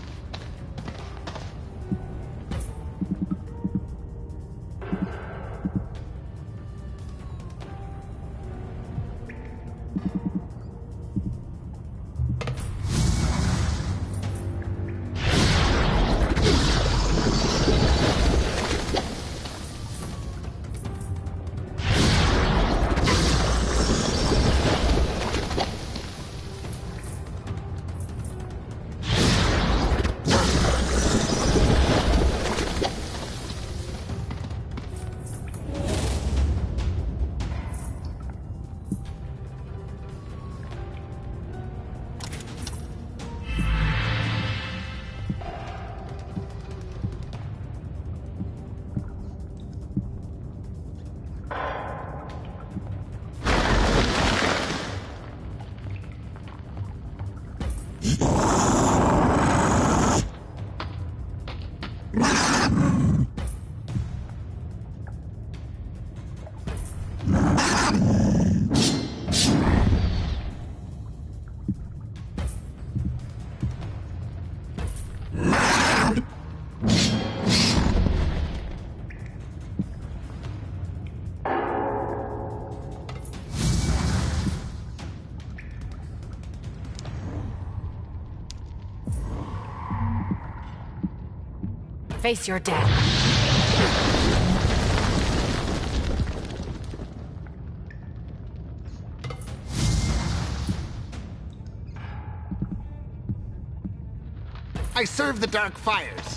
Face your death. I serve the dark fires.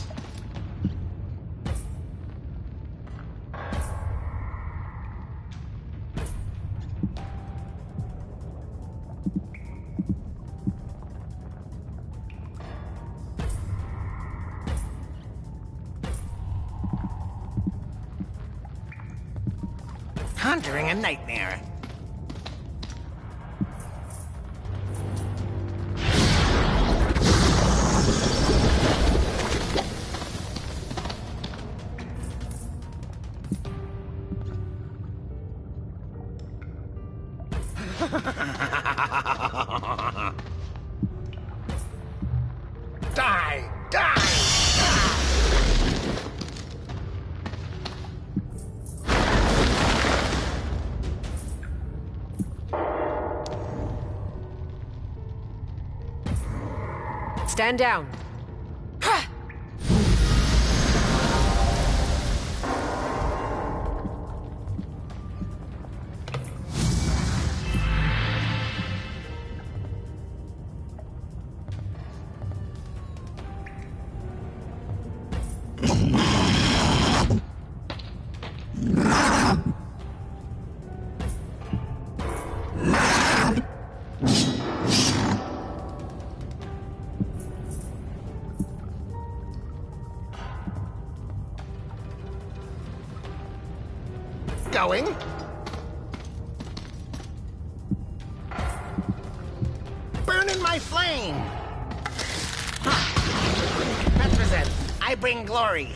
Conjuring a nightmare. Die! Die! Stand down. going. Burn in my flame! Huh. Represent, I bring glory.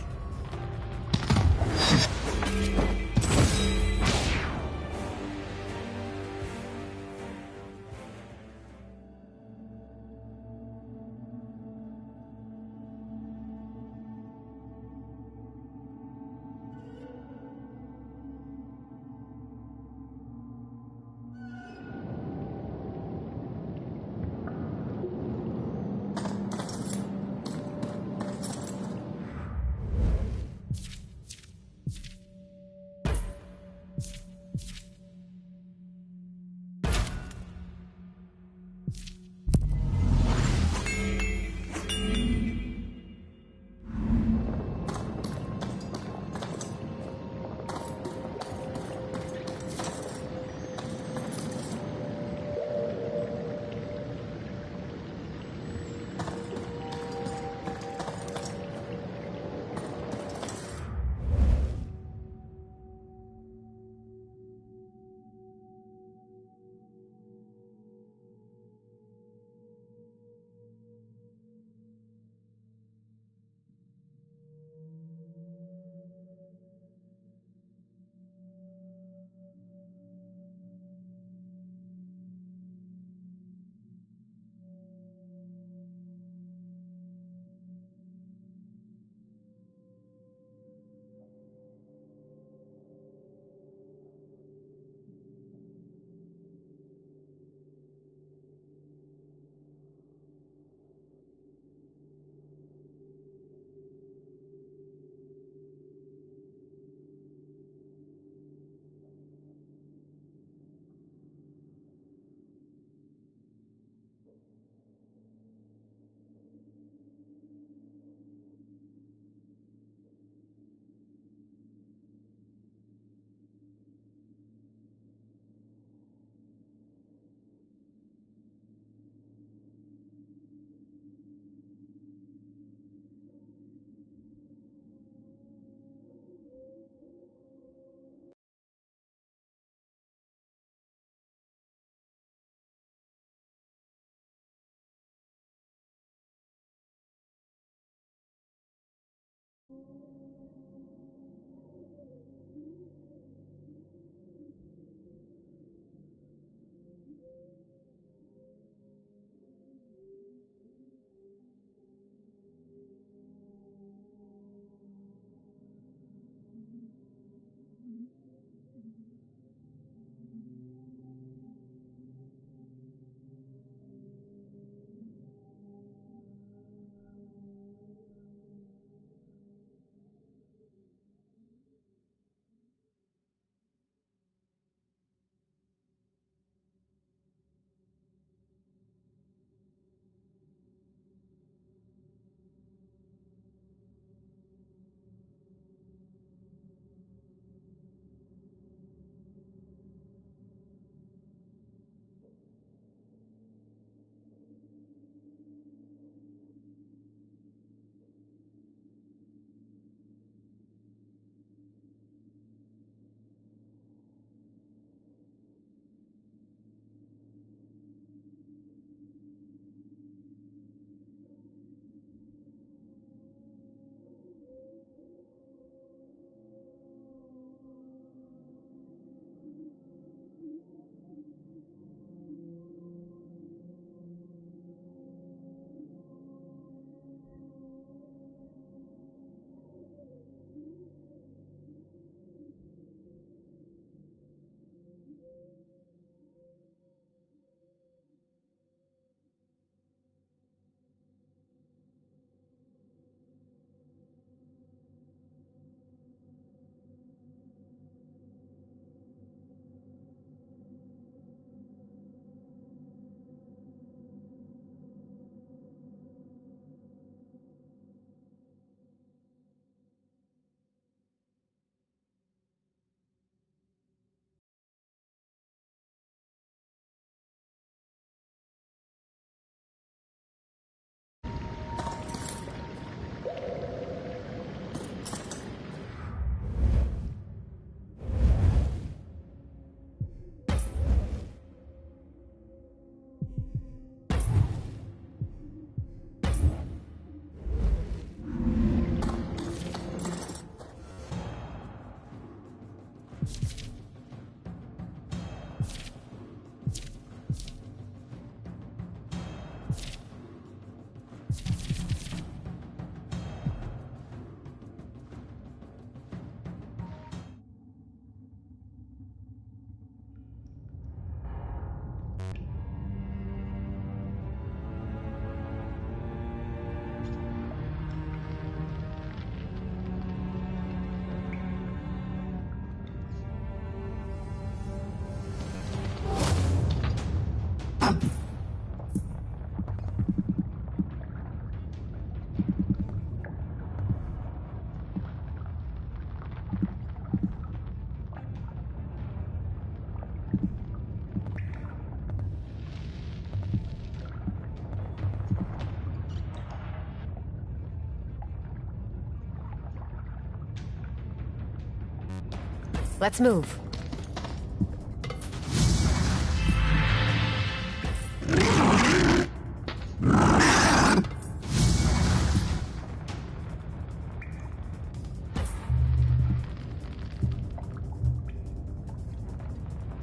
Let's move.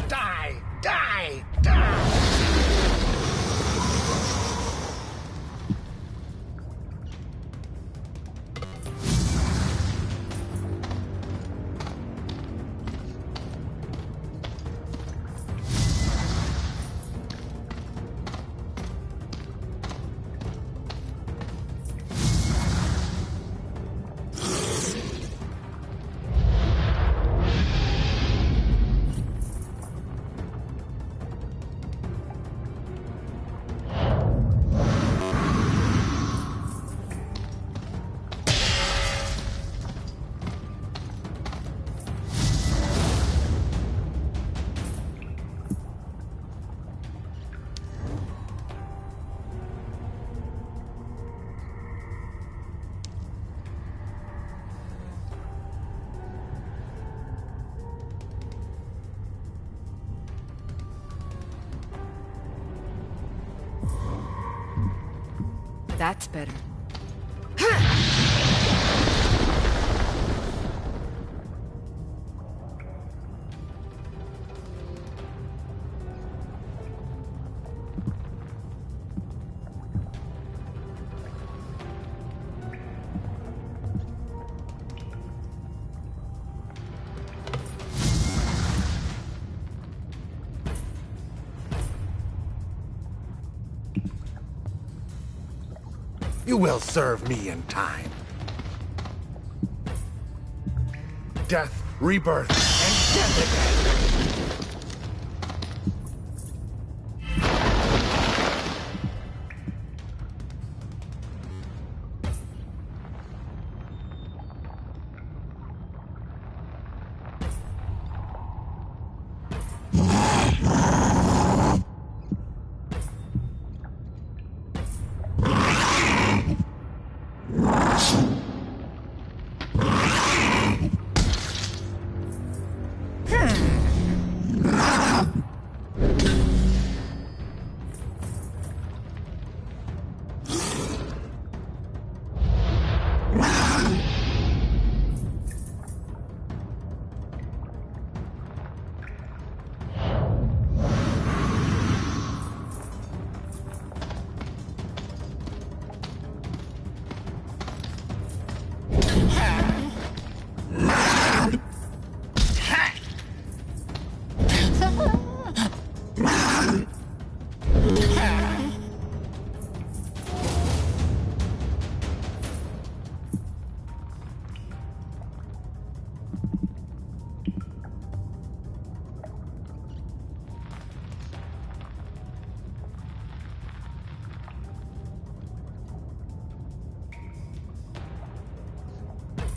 Die! Die! Die! That's better. You will serve me in time. Death, rebirth, and death again.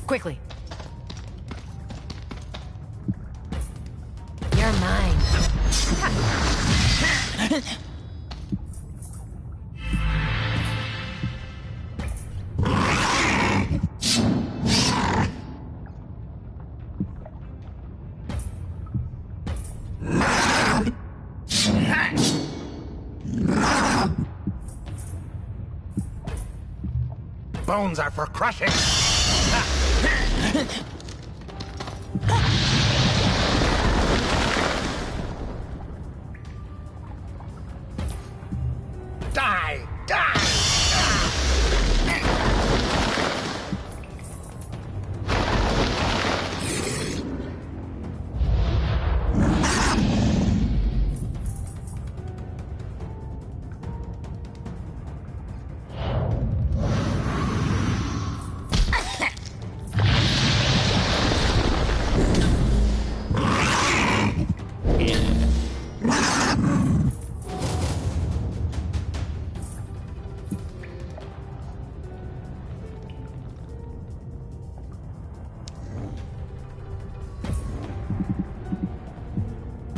Quickly. You're mine. Bones are for crushing. Die! Die!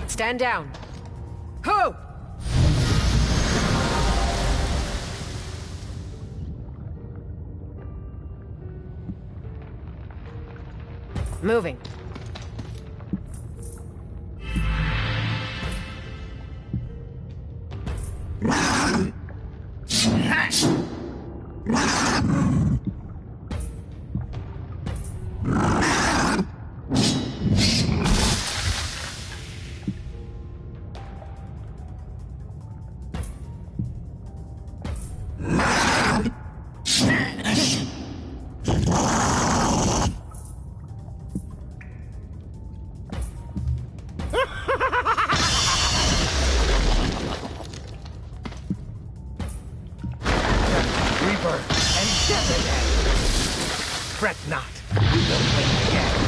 Stand down. Ho! Moving. Fret not. We will wait again.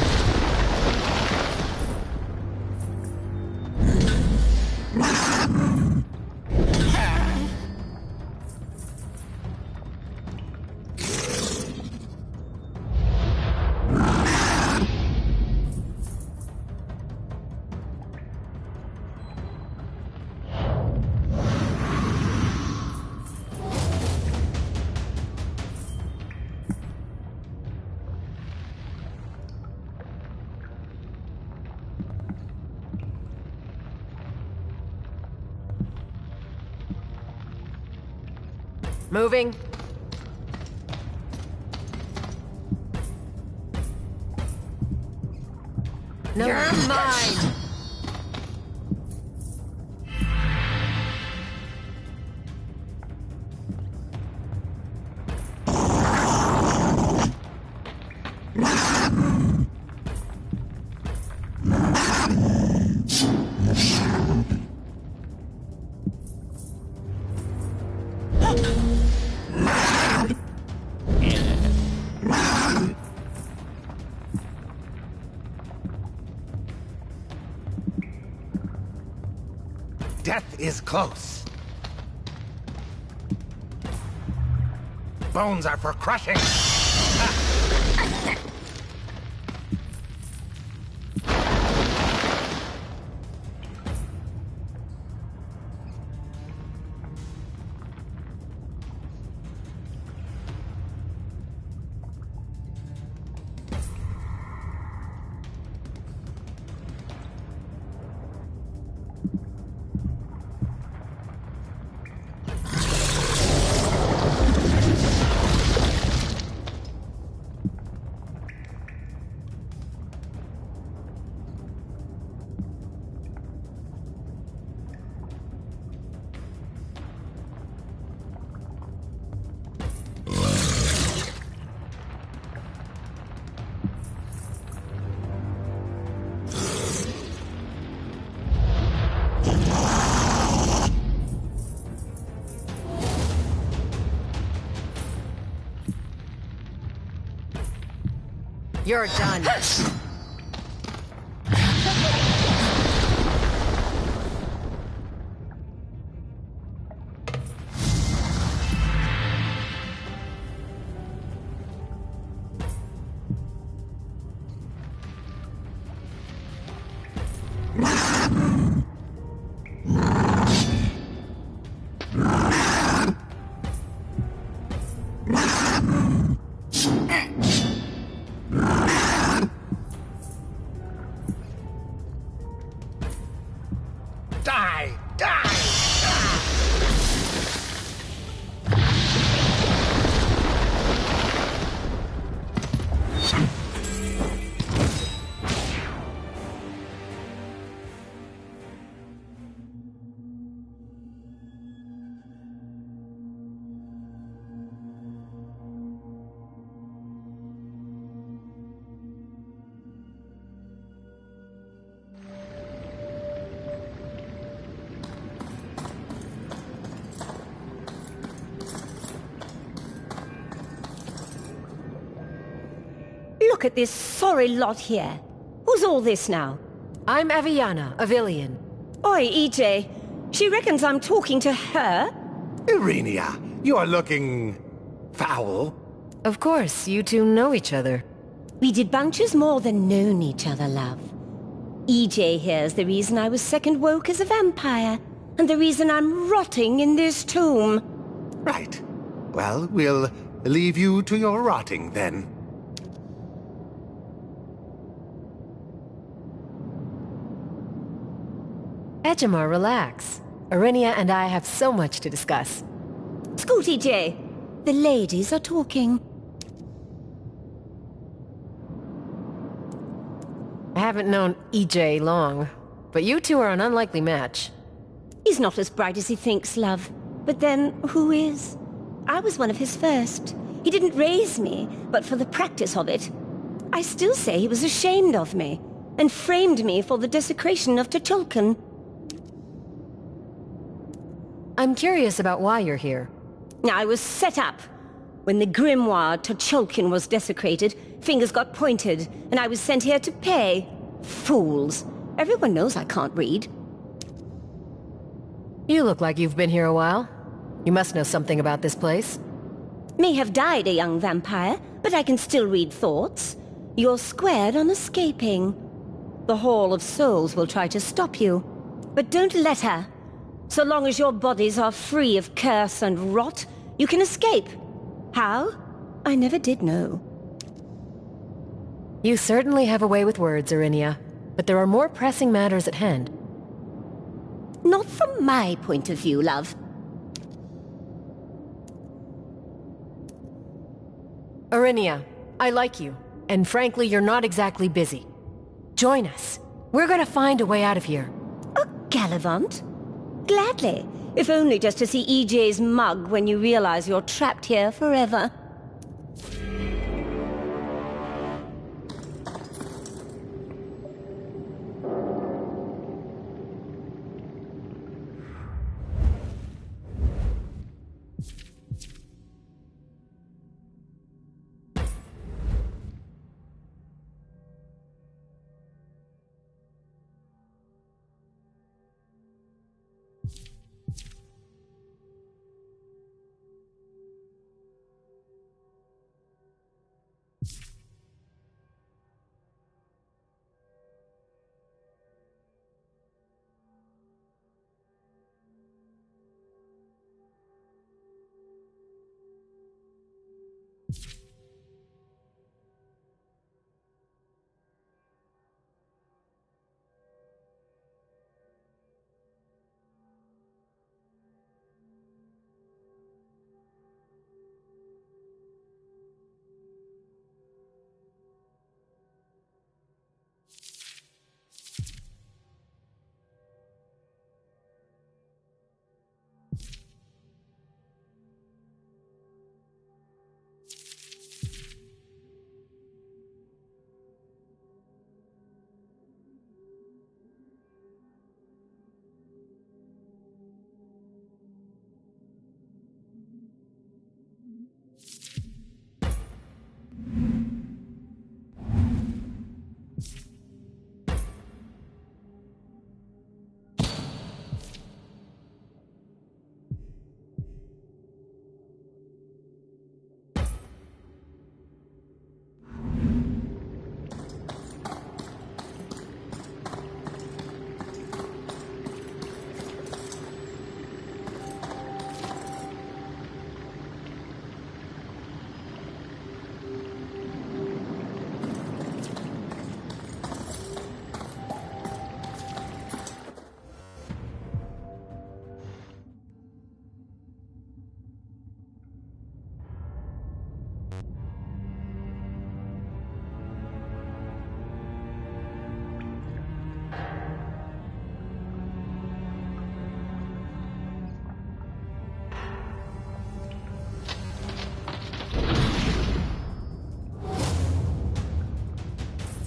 Moving. No. You're mine! Death is close. Bones are for crushing. You're done. Die! Die! Look at this sorry lot here. Who's all this now? I'm Aviana, Avilian. Oi, EJ. She reckons I'm talking to her? Irenia, you are looking... foul. Of course, you two know each other. We did bunches more than known each other, love. EJ here's the reason I was second woke as a vampire, and the reason I'm rotting in this tomb. Right. Well, we'll leave you to your rotting, then. Ejima, relax. Irenia and I have so much to discuss. Scoot, EJ. The ladies are talking. I haven't known EJ long, but you two are an unlikely match. He's not as bright as he thinks, love. But then, who is? I was one of his first. He didn't raise me, but for the practice of it. I still say he was ashamed of me, and framed me for the desecration of Tuchulkan. I'm curious about why you're here. I was set up. When the grimoire Tocholkin was desecrated, fingers got pointed, and I was sent here to pay. Fools. Everyone knows I can't read. You look like you've been here a while. You must know something about this place. May have died a young vampire, but I can still read thoughts. You're squared on escaping. The Hall of Souls will try to stop you. But don't let her. So long as your bodies are free of curse and rot, you can escape. How? I never did know. You certainly have a way with words, Irinia. But there are more pressing matters at hand. Not from my point of view, love. Irinia, I like you. And frankly, you're not exactly busy. Join us. We're gonna find a way out of here. A Gallivant? Gladly. If only just to see EJ's mug when you realize you're trapped here forever.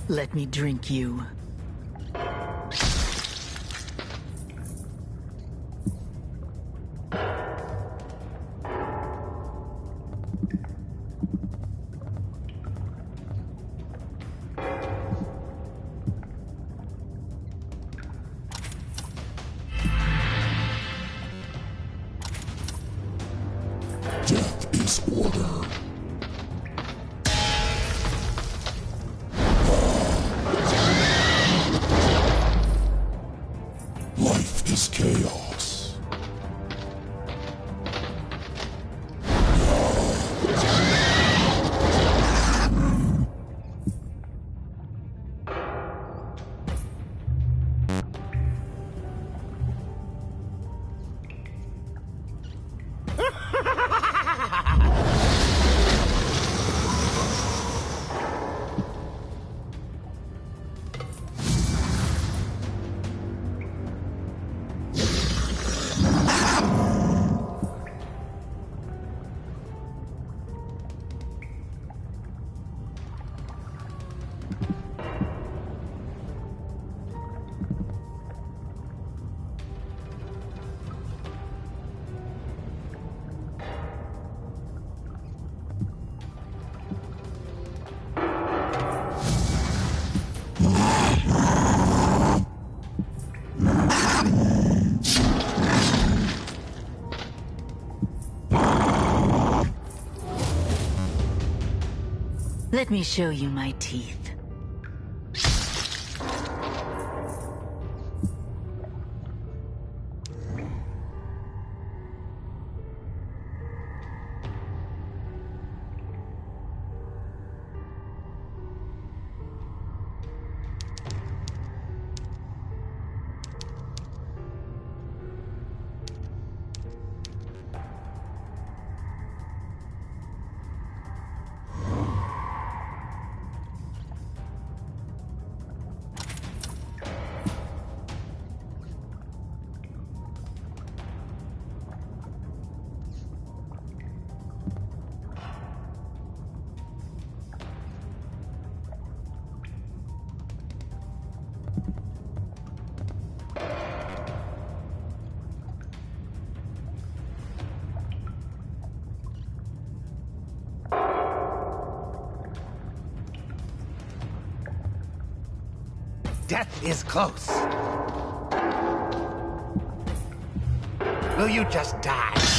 Let me drink you. Death is order. Let me show you my teeth. Death is close. Will you just die?